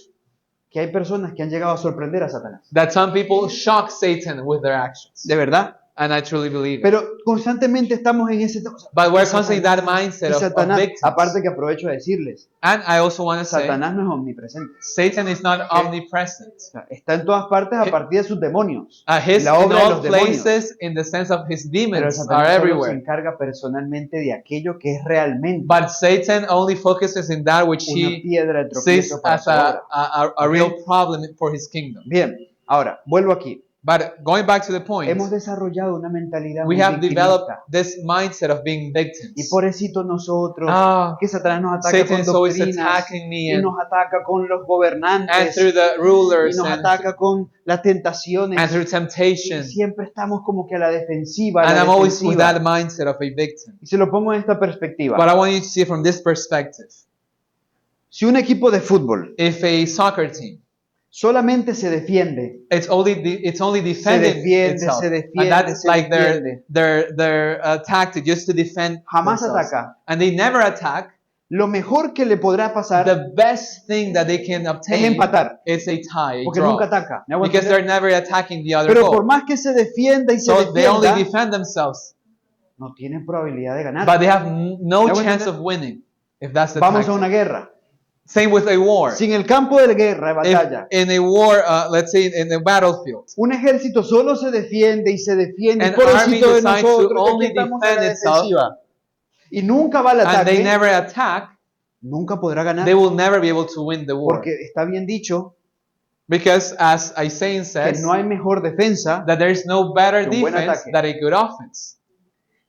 que hay personas que han llegado a sorprender a Satanás. that some people shock Satan with their actions. De verdad. And I truly believe it. Pero constantemente estamos en ese... But we're constantly in that mindset Y of Satanás, victims. aparte que aprovecho a decirles, And I also want to say, Satanás no es omnipresente. Satan is not omnipresent. O sea, está en todas partes a partir de sus demonios. He's La in obra de all los demonios. places in the sense of his Pero demons Satanás are solo se everywhere. encarga personalmente de aquello que es realmente But Satan only focuses in that which una he piedra de sees tropiezo para as su obra. a real problem for his kingdom. Bien, ahora, vuelvo aquí. But going back to the point, Hemos desarrollado una mentalidad we muy have developed victimista. this mindset of being Y victims. pobrecito nosotros, Ah, que Satanás nos ataca Satan con is always doctrinas, attacking me y and nos ataca con los through gobernantes, the y rulers nos ataca con las tentaciones. and through Y temptation. siempre estamos como que a la defensiva, a And la I'm always with defensiva. that mindset of a victim. Y se lo pongo en esta perspectiva. But I want you to see it from this perspective. Si un equipo de fútbol If a soccer team, solamente se defiende, it's only defending defiende, itself, se defiende, and that's se like defiende. their tactic, just to defend jamás themselves. ataca, And they never attack. lo mejor que le podrá pasar The best thing that they can es obtain empatar, is a tie, a porque draw, nunca ataca. ¿Me hago because entender? they're never attacking the other Pero por goal. más que se defienda y se So they only defienda, defend themselves, no tienen probabilidad de ganar. but they have no ¿Me hago chance entender? of winning if that's the Vamos a tactic. una guerra. Same with a war. Si en el campo de guerra, de batalla, In a war, let's say in a battlefield, un ejército solo se defiende y se defiende, y An pobrecito army de decides to nosotros, que aquí only estamos a la defend itself, defensiva, y nunca va al and they ataque, never attack, nunca podrá ganar, they will never be able to win the war. porque está bien dicho Because as a saying que says, no hay mejor defensa. that there is no better que un buen defense ataque. than a good offense.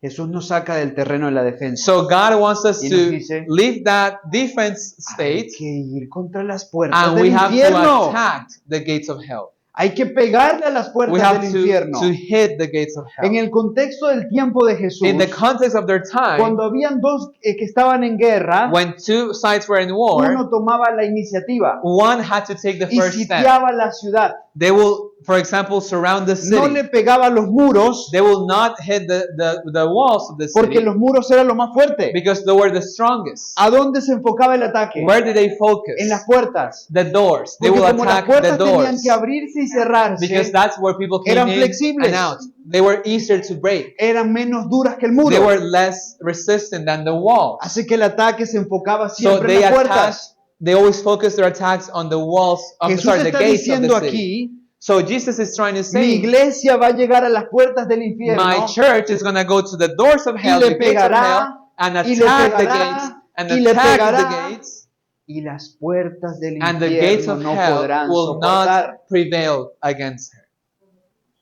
Jesús nos saca del terreno de la defensa. So God wants us Y nos to dice, leave that defense Hay state, que ir contra las puertas and del we have to infierno. attack the gates of hell. Hay que pegarle a las We puertas have del to infierno. hit the gates of En hell. el contexto del tiempo de Jesús, In the context of their time, cuando habían dos que estaban en guerra, when two sides were in war, uno tomaba la iniciativa one had to take the y first step. sitiaba la ciudad. They will, for example, surround the No city. le pegaba a los muros They will not hit the walls of the porque city los muros eran lo más fuerte. because they were the strongest. ¿A dónde se enfocaba el ataque? Where did they focus? En las puertas. The doors. They Porque will como las attack the puertas tenían doors que abrirse y cerrarse, because that's where people came eran in flexibles. and out. They were easier to break. eran menos duras que el They muro. were less resistant than the walls. Así que el ataque se enfocaba So siempre they en las attacked. puertas. They always focused their attacks on the walls. Jesús The está gates of diciendo the city. aquí, So Jesus is trying to mi say, iglesia va a llegar a las puertas del infierno my church is going to go to the doors of hell, le the gates of pegará, hell, and y le attack the pegará, gates, and y le attack pegará, the gates, y las puertas del and the gates infierno of no hell podrán will soportar. not prevail against her.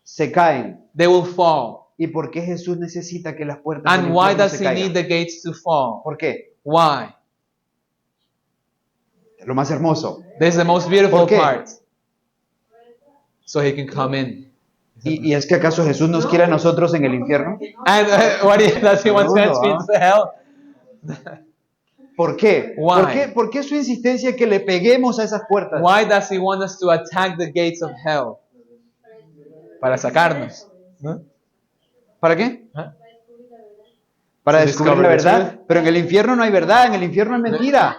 Se caen. They will fall. ¿Y por qué Jesús necesita que las puertas del And why infierno does se he need caigan? the gates to fall? ¿Por qué? Why? Es lo más hermoso. This is the most beautiful ¿Por qué? part. So he can come in. ¿Y es que acaso Jesús nos quiere a nosotros en el infierno? And what does he want to No, send me to hell? ¿Por qué? Why? ¿Por qué su insistencia que le peguemos a esas puertas? Why does he want us to attack the gates of hell? Para sacarnos. ¿No? ¿Para qué? ¿Ah? Para To descubrir discover la the verdad. truth. Pero en el infierno no hay verdad, en el infierno es mentira.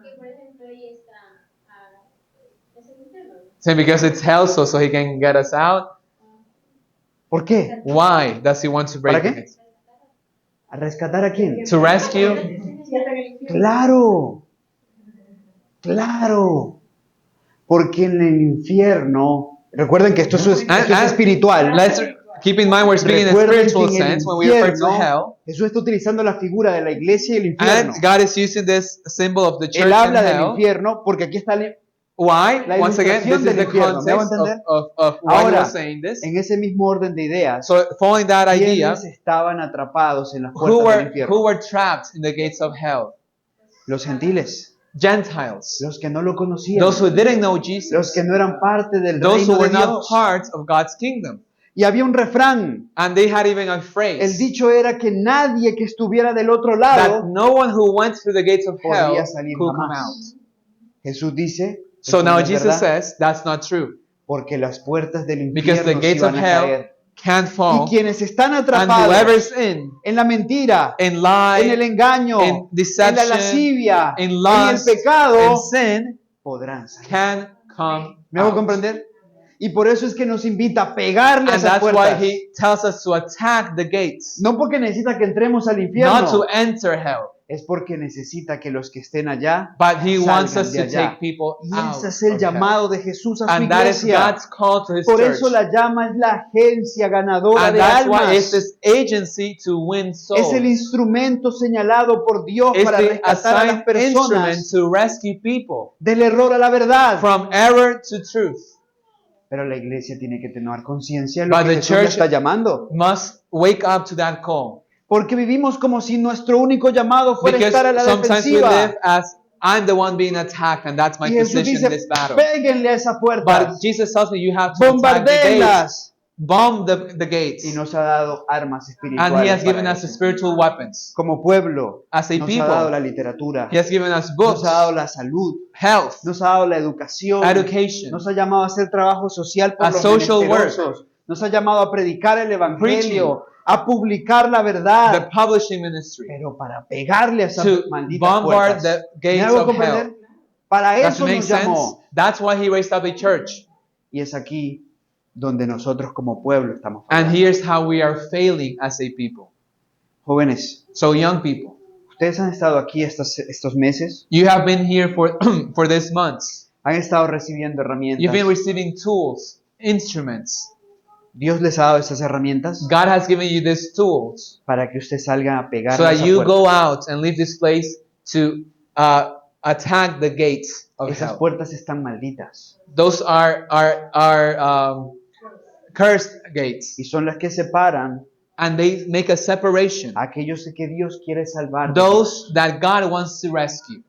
Que por ejemplo ahí está es el infierno. So because it's hell, so he can get us out. ¿Por qué? Why does he want to break ¿Para the qué? gates? ¿A rescatar a quién? To rescue? Claro, claro. Porque en el infierno, recuerden que esto es espiritual. Let's keep in mind we're speaking in a Recuerden spiritual que en el sense when we refer to infierno, hell. Jesús está utilizando la figura de la iglesia y el infierno. And God is using this symbol of the church Él and habla del hell. infierno porque aquí está Why? la Once again, this ilustración is del the infierno. ¿Me hago context entender? of why he Ahora, was saying this. en ese mismo orden de ideas, So following that idea, ¿quiénes estaban atrapados en las who puertas del were infierno? trapped in the gates of hell? Los gentiles, Gentiles. los que no lo conocían, Those who didn't know los Jesus. que no eran parte del Those reino who de were not Dios. part of God's kingdom. Y había un refrán. And they had even a El phrase dicho era que nadie que estuviera del otro that lado no one who went through the gates of hell podía salir could come out. jamás. Jesús dice, So eso now no es Jesus verdad, says that's not true. porque las puertas del Because the infierno gates se of van a hell caer. can't Y fall. quienes están And atrapados whoever's in en la mentira, in en el lie, engaño, in en la deception, lascivia, in en el lust, pecado, in sin, podrán salir. can come ¿Me hago out. comprender? Y por eso es que nos invita a pegarle a And esas that's why puertas. he tells us to attack the gates. No porque necesita que entremos al Not infierno, to enter hell. es porque necesita que los que estén allá But he wants salgan us de to allá. take people Y out ese es el of hell. llamado de Jesús a su And that is iglesia. God's call to his Por church. eso la llama es la agencia ganadora And de that's why it's almas. this agency to win souls. Es el instrumento señalado por Dios It's para the rescatar a las assigned instrument personas to rescue people del error a la verdad. from error to truth. Pero la iglesia tiene que tener conciencia de lo But que the Jesús le church está llamando. must wake up to that call. Porque vivimos como si nuestro único llamado fuera Because estar a la sometimes we defensiva. live as I'm the one being attacked and that's my Y Jesús position dice, in this battle. péguenle a esas But puertas, Jesus tells me you have to attack the gates. bombardeenlas. Bomb the gates. Y nos ha dado armas And he espirituales has given para us the eso. spiritual weapons. Como pueblo, As a nos ha dado la people, literatura, he has given us nos books, ha dado la salud, health, nos ha dado la educación, education, nos ha llamado a hacer trabajo social por a los social menesterosos, nos ha llamado a predicar el evangelio, Preaching. a publicar la the verdad, publishing ministry, pero para pegarle a esas to malditas bombard puertas. the ¿Me gates hago of comprender? hell. Para Does eso it make nos sense? llamó. That's why he raised up a church. Y es aquí donde nosotros como pueblo estamos And fallando. here's how we are failing as a people. Jóvenes, So young people, ustedes han estado aquí estos meses, you have been here for for these months. han estado recibiendo You've been herramientas. receiving tools, instruments. Dios les ha dado esas herramientas God has given you these tools para que usted salga a pegar so that esa you puerta. go out and leave this place to attack the gates of Esas hell. puertas están malditas Those are cursed gates, y son las que separan and they make a separation. a aquellos que Dios quiere salvar. Those that God wants to rescue.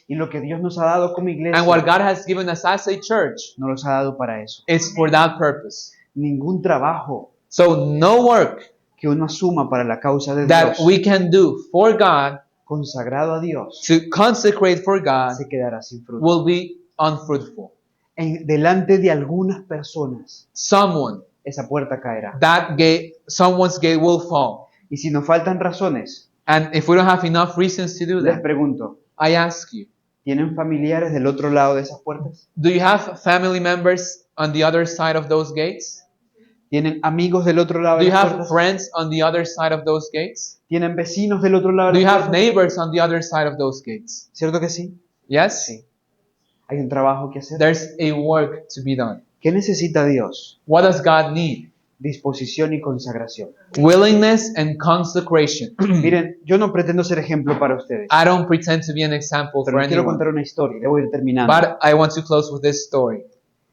Y lo que Dios nos ha dado como iglesia And what God has given us as a church no los ha dado para eso. is for that purpose. Ningún trabajo So no work que uno asuma para la causa de that Dios, we can do for God, consagrado a Dios, to consecrate for God, se quedará sin fruto. will be unfruitful. Delante de algunas personas, Someone, esa puerta caerá. that gate, someone's gate will fall. Y si nos faltan razones, And if we don't have enough reasons to do les that, pregunto, I ask you, ¿tienen familiares del otro lado de esas puertas? do you have family members on the other side of those gates? ¿Tienen amigos del otro lado Do de you las have puertas? friends on the other side of those gates? ¿Tienen vecinos del otro lado Do de you las have puertas? neighbors on the other side of those gates? ¿Cierto que sí? Yes? Sí. Hay un trabajo que hacer. There's a work to be done. ¿Qué necesita Dios? What does God need? Disposición y consagración. Willingness and consecration. Miren, yo no pretendo ser ejemplo para ustedes, I don't pretend to be an example pero for les quiero anyone, contar una historia. Debo ir terminando. but I want to close with this story.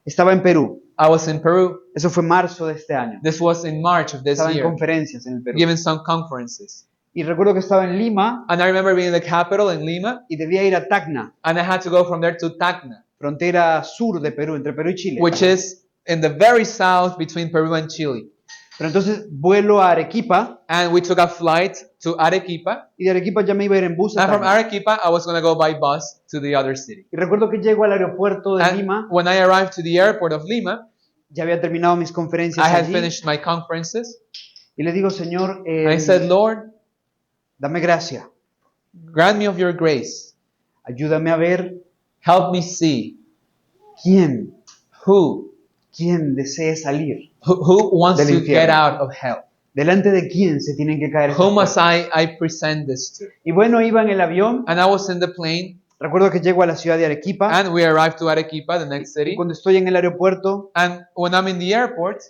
Estaba en Perú. I was in Peru. Eso fue marzo de este año. This was in March of this Estaba en year, conferencias en el Perú. giving some conferences. Y recuerdo que estaba en Lima And I remember being in the capital in Lima, y debía ir a Tacna, and I had to go from there to Tacna, frontera sur de Perú, entre Perú y Chile. which is in the very south between Peru and Chile. Pero entonces vuelo a Arequipa And we took a flight to Arequipa. y de Arequipa ya me iba a ir en bus a And from Tacna. Arequipa, I was going to go by bus to the other city. Y recuerdo que llego al aeropuerto de And Lima, when I arrived to the airport of Lima, ya había terminado mis conferencias I had allí, finished my conferences. y le digo, Señor, And I said, Lord, dame gracia, grant me of your grace. ayúdame a ver Help me see quién who desee salir Who wants Del to get infierno. out of hell? ¿Delante de quién se tienen que caer estas Who must cosas? I present this to? Y bueno, iba en el avión. And I was in the plane, Recuerdo que llego a la ciudad de Arequipa. and we arrived to Arequipa, the next Y city. cuando estoy en el aeropuerto, And when I'm in the airport,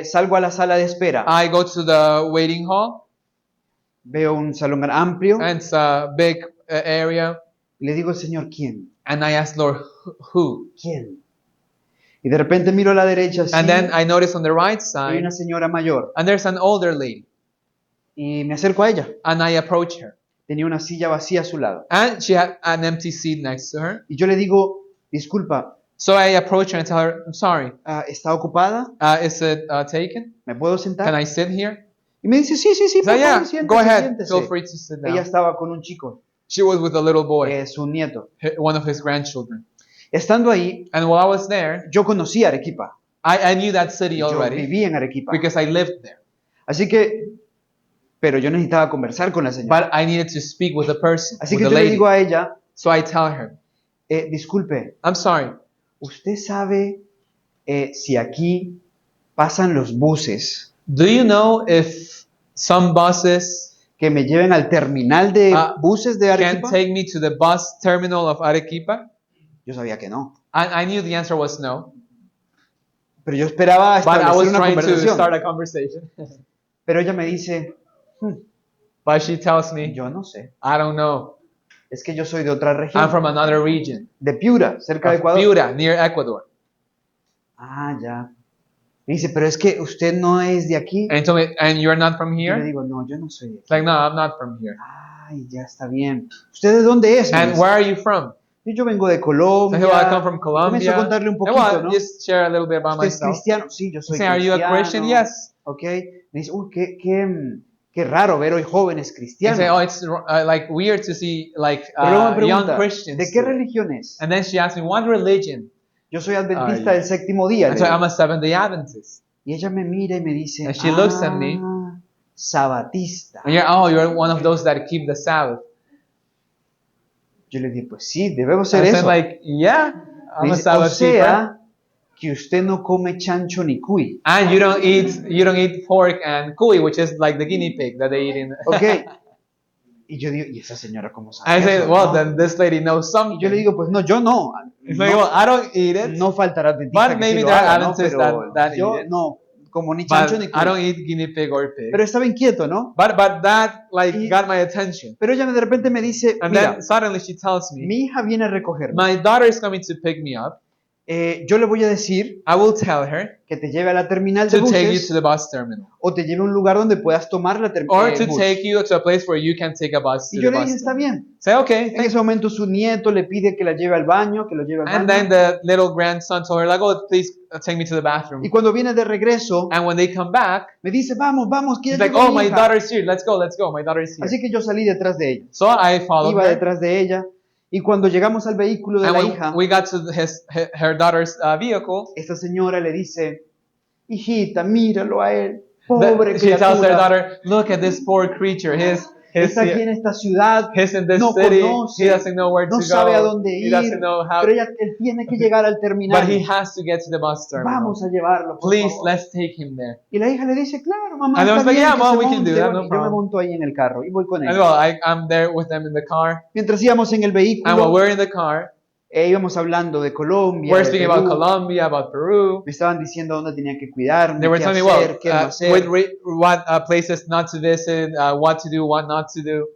salgo a la sala de espera. I go to the waiting hall, Veo un salón amplio. and it's a big area. Y le digo, Señor, ¿quién? And I asked Lord, who? ¿Quién? Y de repente miro a la derecha así, And then I noticed on the right hay side, una señora mayor. and there's an older lady, Y me acerco a ella. and I approach her. Tenía una silla vacía a su lado. And she had an empty seat next to her. Y yo le digo, disculpa, So I approach her and tell her, I'm sorry, ¿está ocupada? is it taken? ¿Me puedo sentar? Can I sit here? Y me dice, sí, sí, sí, So por yeah, favor, siéntese, go ahead, siéntese. feel free to sit Ella down. estaba con un chico, She was with a little boy, su nieto. one of his grandchildren. Estando ahí, And while I was there, yo conocí Arequipa. I knew that city Yo already viví en Arequipa. because I lived there. Así que, pero yo necesitaba conversar con la señora. But I needed to speak with the person, Así with que the yo le lady. digo a ella, So I tell her, disculpe, I'm sorry, ¿usted sabe si aquí pasan los buses do you know if some buses que me lleven al terminal de buses de can Arequipa? take me to the bus terminal of Arequipa? Yo sabía que no. And I knew the answer was no. Pero yo esperaba But I establecer was una trying to conversación. start a conversation. Pero ella me dice, But she tells me, yo no sé. I don't know. Es que yo soy de otra I'm región, from another region, de Piura, cerca de of Ecuador. Piura, near Ecuador. Ah, ya. Me dice, pero es que usted no es de aquí. And he told me, and you're not from Y le here? digo, no, yo no soy de aquí. It's like, no, I'm not from here. Ay, ya está bien. ¿Usted de dónde es? Me And dice. where are you from? Y yo vengo de So Colombia. he, well, I come from Comienzo a Colombia. contarle un And poquito, well, ¿no? just share a little bit about ¿Usted es myself. cristiano? Sí, yo soy Say, are you a Christian? cristiano. Yes. Ok. Me dice, uy, qué raro ver hoy jóvenes He cristianos. said, oh, it's like weird to see like Pero luego me young pregunta, Christians. ¿de qué religión es? And then she asked me, what religion? Yo soy adventista Ay. del séptimo día. And le so digo. I'm a Seventh-day Adventist. Y ella me mira y me dice, And she looks at me. sabatista. And you're one of those that keep the Sabbath. Yo le dije, pues sí, debemos And ser I said, eso. like, yeah, I'm Me a dice, o Sabbath keeper. sea, que usted no come chancho ni cuy. And you don't eat pork and cuy, which is like the guinea pig that they eat in. Ok. Y yo digo, ¿y esa señora cómo sabe I said, eso, well, no? then this lady knows Y yo le something. digo, pues no, yo no. It's like, well, I don't eat it, No faltará adventista but que maybe sí lo there are haga, ¿no? Adventists Pero that yo eat it. no como ni chancho but ni I cuy. don't eat guinea pig or pig. Pero estaba inquieto, ¿no? But that like Y- got my attention. Pero ella de repente me dice, And mira, then suddenly she tells me, mi hija viene a recogerme. my daughter is coming to pick me up. Yo le voy a decir I will tell her que te lleve a la terminal de to take you buses to the bus terminal. o te lleve a un lugar donde puedas tomar la Or terminal to bus. take you to a place where you can take a bus to Y the yo le bus dije, está terminal. bien. Say, okay, En ese momento su nieto le pide que la lleve al baño, que lo lleve al And baño. then the little grandson told her, like, oh, please take me to the bathroom. Y cuando viene de regreso, And when they come back, me dice, vamos, vamos, que she's ya like, llegó oh, mi my hija. daughter's here. Let's go. My daughter's here. Así que yo salí detrás de ella. So I followed Iba her. detrás de ella. Y cuando llegamos al vehículo de And la when hija, we got to her daughter's vehicle, esta señora le dice, hijita, míralo a él, pobre she tells her criatura. daughter, look at this poor creature. Está aquí en esta ciudad, He's in this no city. conoce, He doesn't know where no to sabe a go. dónde He ir, doesn't know how. pero él tiene que llegar al terminal. But he has to get to the bus terminal. Vamos a llevarlo, por Please, favor. let's take him there. Y la hija le dice, claro, mamá, And I was está like, bien yeah, que mom, se we can monte". do that, Bueno, no y yo me problem. monto ahí en el carro y voy con And ella. well, I'm there with them in the car. Mientras íbamos en el And while vehículo, we're in the car, íbamos hablando de Colombia, we're de speaking Perú. about Colombia, about Peru. Me estaban diciendo dónde tenía que cuidarme, They were qué telling me, hacer, well, qué no hacer. what places not to visit, what to do, what not to do.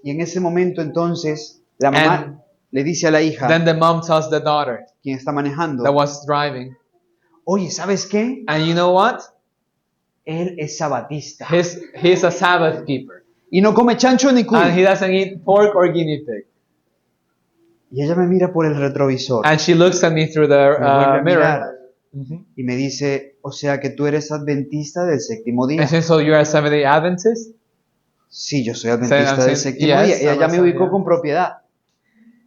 Y en ese momento entonces la mamá And le dice a la hija, Then the mom tells the daughter quien está manejando, that was driving, oye, ¿sabes qué? and you know what? Él es sabatista. He's a Sabbath keeper. Y no come chancho ni cuy. And he doesn't eat pork or guinea pig. Y ella me mira por el retrovisor And she looks at me through me vuelve the a mirror. mirar Mhm. y me dice, o sea que tú eres adventista del séptimo día. And she says, so you're a Seventh-day Adventist? Sí, yo soy adventista I'm del saying, séptimo yes, día. Ella I'm ya a me ubicó Seventh-day. con propiedad.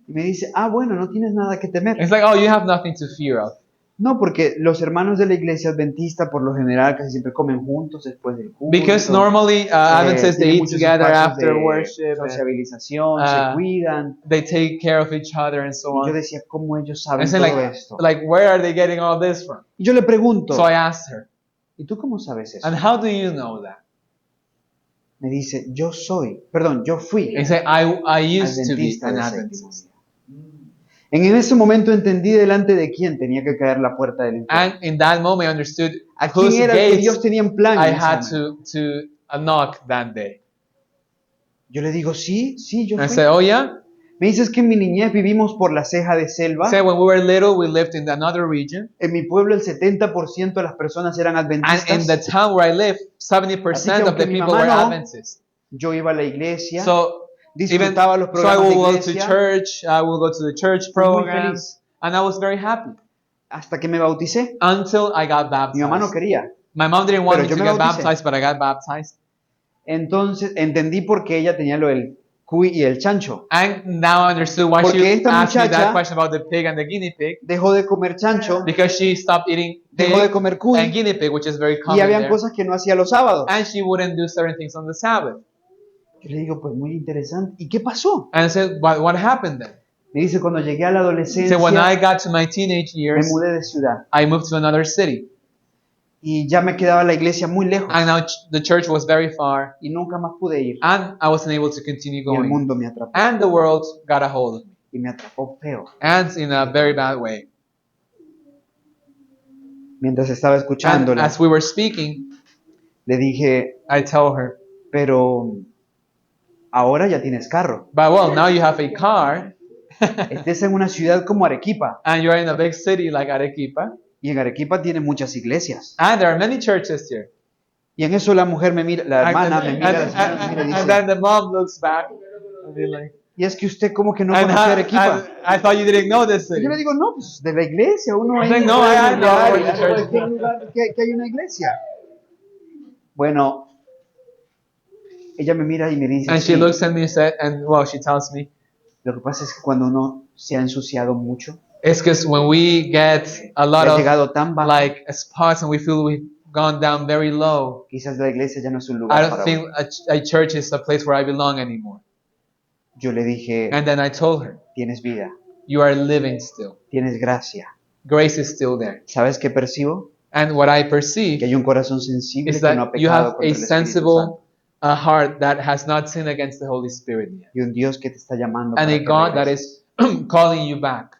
Y me dice, bueno, no tienes nada que temer. It's like, oh, you have nothing to fear of. No, porque los hermanos de la iglesia adventista por lo general casi siempre comen juntos después del culto. Because normally Adventists they Tienen eat muchos together espacios after de worship and sociabilización, se uh, cuidan. they take care of each other and so Y yo on. decía, ¿cómo ellos And saben so todo like, esto? like where are they getting all this from? Y yo le pregunto, So I asked her, ¿y tú cómo sabes eso? and how do you know that? Me dice, yo fui He said, I used to be adventista an del Adventist. séptimo día. En ese momento entendí delante de quién tenía que caer la puerta del infierno. And in that moment I understood ¿A whose quién era el que gates Dios tenía en plan I en ese had momento? to knock that day. Yo le digo, sí, yo And I fui. said, oh yeah? Me dices que en mi niñez vivimos por la ceja de He selva. said, when we were little, we lived in another region. En mi pueblo el 70% de las personas eran And in the adventistas. town where I live, 70% of aunque the mi people mamá were no, Adventists. Yo iba a la iglesia, So even disfrutaba los so I programas de will go to iglesia, church, I will go to the church fui muy programs, feliz and I was very happy hasta que me bauticé. until I got Mi mamá no baptized. quería. My mom didn't want Pero me yo to me get bauticé. baptized, but I got baptized. Entonces entendí por qué ella tenía lo del cuy y el chancho. And now I understood why Porque she esta asked me that muchacha question about the pig and the guinea pig, dejó de comer chancho, because she stopped eating pig dejó de comer and cuy guinea pig, which is very y common habían there. cosas que no hacía los sábados. And she wouldn't do certain things on the Sabbath. Yo le digo, pues muy interesante. ¿Y qué pasó? And I said, what happened then? Me dice, cuando llegué a la He adolescencia, said, when I got to my teenage me years, mudé de ciudad I moved to another city. y ya me quedaba la iglesia muy lejos And now the church was very far, y nunca más pude ir. and I wasn't able to continue Y el going. mundo me atrapó And the world got a hold of me, y me atrapó feo. and in a very bad way. Mientras estaba And escuchándola, as we were speaking, le dije, I tell her, pero ahora ya tienes carro. but well, now you have a car, Estés en una ciudad como Arequipa and you're in a big city like Arequipa, y en Arequipa tiene muchas iglesias. and there are many churches here. Y en eso la mujer me mira, la hermana me And, mira, la señora me mira y and then dice, the mom looks back and be like, y es que usted como que no and conoce Arequipa. I thought you didn't know this Y city. yo le digo, no, pues de la iglesia, uno ahí Like, no, puede I know googlear where y the ver church is. cualquier lugar que hay una iglesia. Bueno, ella me mira y me dice, And she "Sí, looks at me and said, and well, she tells me, lo que pasa es que cuando uno se ha ensuciado mucho, it's because when we get a lot ha of llegado tan bajo, like spots and we feel we've gone down very low, quizás la iglesia ya no es un I lugar don't para think uno. a church is a place where I belong anymore. Yo le dije, And then I told her, tienes vida, you are living still. tienes gracia. Grace is still there. ¿Sabes qué percibo? And what I Que perceive hay un corazón sensible is que no ha that you pecado have contra a el Espíritu Santo. sensible heart that has not sinned against the Holy Spirit yet. Y un Dios que te está llamando And para a que God that regreses. is calling you back.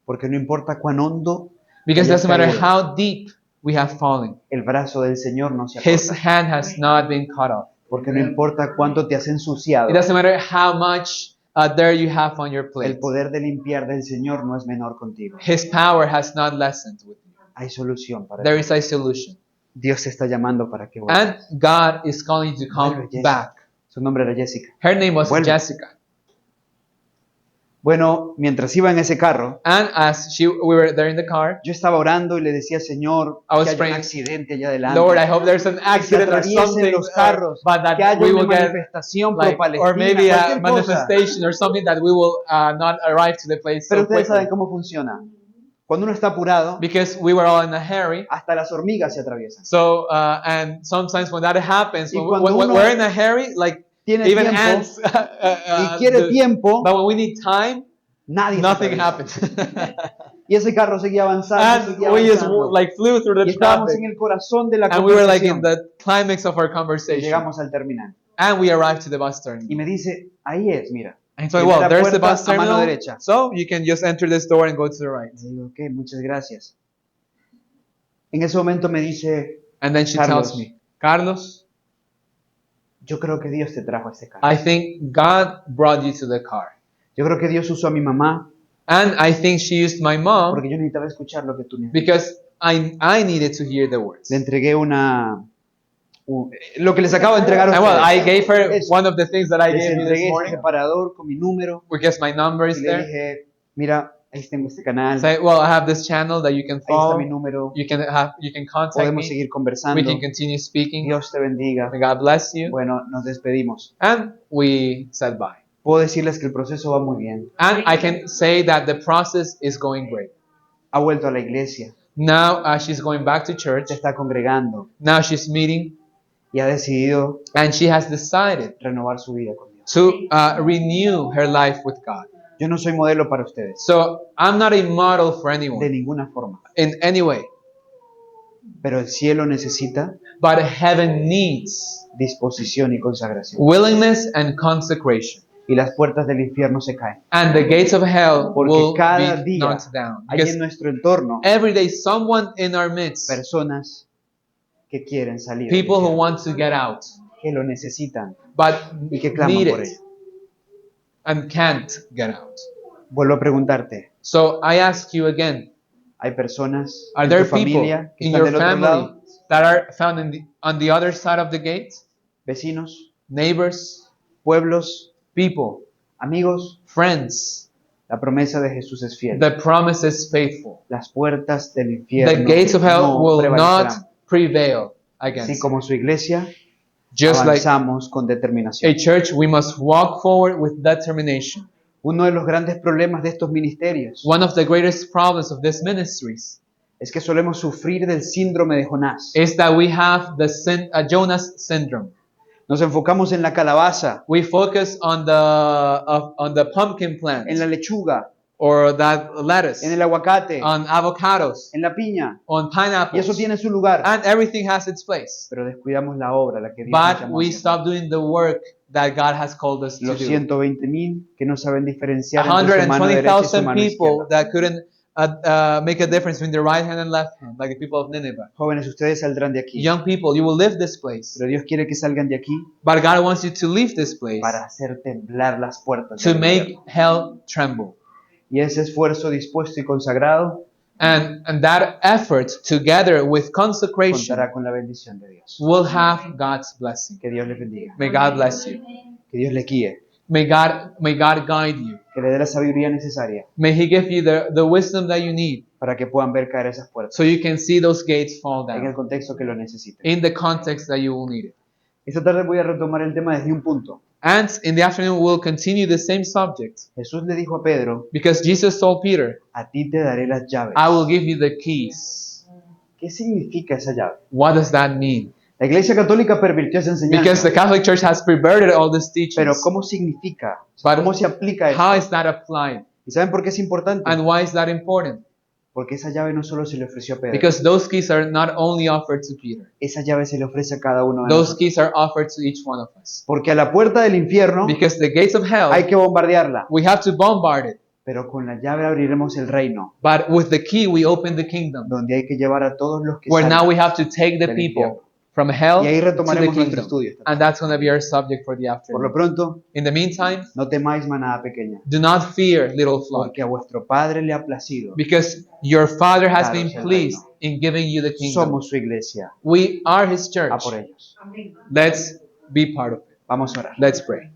Porque no importa cuán hondo Because it hayas doesn't matter caído, how deep we have fallen, el brazo del Señor no se His acorta. hand has not been cut off. Porque no importa cuánto te has ensuciado, It doesn't matter how much dirt you have on your el plate. poder de limpiar del Señor no es menor contigo. His power has not lessened with you. Hay solución para There ti. is a solution. Dios te está llamando para que vuelvas. And God is calling you to come Vuelve, Jessica. back. Su nombre era Jessica. Her name was Vuelve. Jessica. Bueno, mientras iba en ese carro, And as we were there in the car, yo estaba orando y le decía, Señor, I was que haya un praying, accidente allá adelante. Lord, I hope there's an que se accident or atraviesen something, los carros, but that que haya we una will get manifestación like, pro-palestina, or maybe a cualquier cosa. manifestation or something that we will not arrive to the place Pero so ustedes saben quickly. cómo funciona. Cuando uno está apurado, Because we were all in a hurry. hasta las hormigas se atraviesan. So, and sometimes when that happens, Y when, cuando when uno we're in a hurry, like Tiene even tiempo ants, y quiere do- tiempo, but when we need time, nadie se nothing atraviesa. happens. Y ese carro seguía avanzando, And seguía we just avanzando. like flew through Y the estábamos traffic, en el corazón de la and we were like in conversación. the climax of our Y conversation, llegamos al terminal. and we arrived to the bus terminal. Y me dice, ahí es, mira. And so, Primera well, there's the puerta bus a mano terminal, derecha. so you can just enter this door and go to the right. Le digo, ok, muchas gracias. En ese momento me dice, And then she Carlos. tells me, Carlos, yo creo que Dios te trajo a este carro. I think God brought you to the car. Yo creo que Dios usó a mi mamá And I think she used my mom porque yo necesitaba escuchar lo que tú me because I needed to hear the words. Le entregué lo que les acabo de entregar a And well, I ustedes. gave her Eso. one of the things that I Les gave you entregué this ese morning separador con mi número because my number y is le there. dije, mira, ahí tengo este canal, Say, well, I have this channel that you can ahí está follow. mi número, You can contact podemos me. seguir conversando. We can continue speaking. Dios te bendiga. May God bless you. Bueno, nos despedimos. And we said bye. Puedo decirles que el proceso va muy bien. And I can say that the process is going great. Ha vuelto a la iglesia. Now she's going back to church. se está congregando Now she's meeting, y ha decidido and she has decided renovar su vida con Dios. to renew her life with God. Yo no soy modelo para ustedes, So I'm not a model for de anyone ninguna forma, in any way, pero el cielo necesita but heaven needs disposición y consagración. willingness and consecration. Y las puertas del infierno se caen. And the gates of hell Porque will cada be día knocked down. hay Because en nuestro entorno every day someone in our midst, personas que quieren salir, people who want to get out, que lo necesitan but y que claman need por it ello. and can't get out. Vuelvo a preguntarte, So I ask you again, ¿hay personas are en there tu people familia que in están your del otro family lado? that are found on the other side of the gate? Vecinos, Neighbors, pueblos, people, amigos. friends. La promesa de Jesús es fiel. The promise is faithful. Las puertas del infierno The gates of hell no will not prevalecerán. prevail Así against. como su iglesia, Just like avanzamos con a determinación. church, we must walk forward with determination. Uno de los grandes problemas de estos ministerios One of the greatest problems of these ministries es que solemos sufrir del síndrome de Jonás. is that we have the Jonas syndrome. Nos enfocamos en la calabaza, We focus on the pumpkin plant en la lechuga, or that lettuce, en el aguacate, on avocados, en la piña. on Y eso pineapples, tiene su lugar. and everything has its place. Pero descuidamos la obra, la que Dios nos But llamó a we hacer. stop doing the work that God has called us to Los do. 120,000 que no saben diferenciar entre su mano derecha y su 120,000 mano people izquierda. that couldn't make a difference between the right hand and left hand, like the people of Nineveh. Jóvenes, ustedes saldrán de aquí. Young people, you will leave this place. Pero Dios quiere que salgan de aquí But God wants you to leave this place para hacer temblar las puertas to del make infierno. hell tremble. Y ese esfuerzo dispuesto y consagrado And that effort, together with consecration, contará con la bendición de Dios. will have God's blessing. Que Dios les bendiga. May God bless you. Que Dios les guíe. May God guide you. Que le dé la sabiduría necesaria May He give you the wisdom that you need para que puedan ver caer esas puertas so you can see those gates fall en el down contexto que lo necesiten. in the context that you will need it. Esta tarde voy a retomar el tema desde un punto. And in the afternoon, we'll continue the same subject Jesús le dijo a Pedro, because Jesus told Peter, a ti te daré las llaves. I will give you the keys. ¿Qué significa esa llave? What does that mean? La Iglesia Católica pervirtió esa Because the enseñanza. Catholic Church has perverted all these Pero teachings. ¿cómo significa? But ¿Cómo se aplica how eso? is that applied? ¿Y saben por qué es importante? And why is that important? Porque esa llave no solo se le ofreció a Pedro. Because those keys are not only offered to Peter. Esa llave se le ofrece a cada uno de Those nosotros. keys are offered to each one of us. Porque a la puerta del infierno Because the gates of hell, hay que bombardearla. we have to bombard it. Pero con la llave abriremos el reino, But with the key, we open the kingdom. donde hay que llevar a todos los que Where now salgan. we have to take the del people infierno. from hell Y ahí to the retomaremos nuestro kingdom. estudio. And that's going to be our subject for the Por lo afternoon. pronto, In the meantime, no temáis manada pequeña, do not fear, little flock, porque a vuestro Padre le ha placido. because your Father has been Daros el pleased reino. in giving you the kingdom. Somos su iglesia. We are His A church. por ellos. Let's be part of it. Vamos a orar. Let's pray.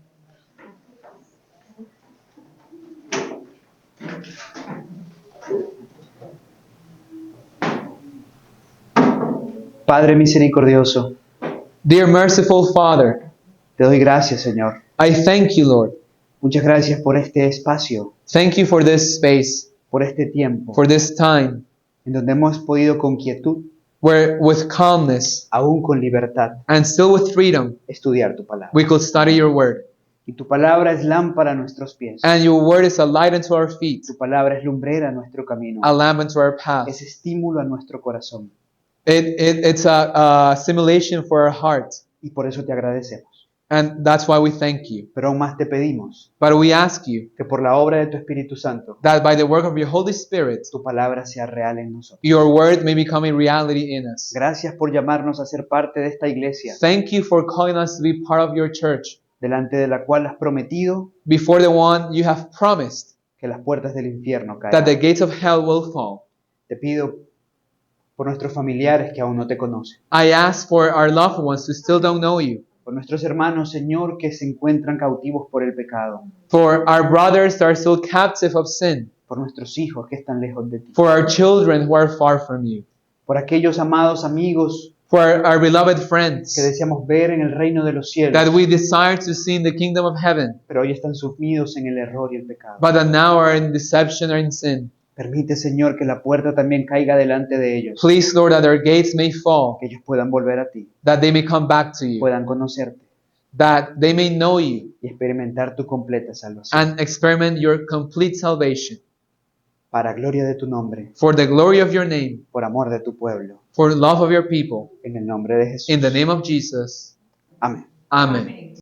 Padre misericordioso, Dear merciful Father, te doy gracias, Señor. I thank you, Lord. Muchas gracias por este espacio, Thank you for this space, por este tiempo, for this time, en donde hemos podido con quietud, where with calmness aún con libertad, and still with freedom, estudiar tu palabra. we could study your word. Y tu palabra es lámpara a nuestros pies. And your word is a light unto our feet, Tu palabra es lumbrera a nuestro camino. a lamp unto our path. Es estímulo a nuestro corazón. It's a simulation for our heart. Y por eso te agradecemos. And that's why we thank you. Pero aún más te pedimos But we ask you que por la obra de tu Espíritu Santo, that by the work of your Holy Spirit, tu palabra sea real en nosotros. your word may become a reality in us. Gracias por llamarnos a ser parte de esta iglesia, Thank you for calling us to be part of your church, delante de la cual has prometido before the one you have promised que las puertas del infierno that the caerán. gates of hell will fall. Te pido por nuestros familiares que aún no te conocen, I ask for our loved ones who still don't know you, por nuestros hermanos, Señor, que se encuentran cautivos por el pecado, for our brothers that are still captive of sin, por nuestros hijos que están lejos de ti, for our children who are far from you, por aquellos amados amigos for our beloved friends que deseamos ver en el reino de los cielos, that we desire to see in the kingdom of heaven, pero hoy están sumidos en el error y el pecado. but that now are in deception or in sin. Permite, Señor, que la puerta también caiga delante de ellos, Please, Lord, that their gates may fall, que ellos puedan volver a ti, that they may come back to you, puedan conocerte that they may know you y experimentar tu completa salvación. and experiment your complete salvation. Para gloria de tu nombre, For the glory of your name, por amor de tu pueblo, for the love of your people, en el nombre de Jesús. in the name of Jesus. Amén. Amen.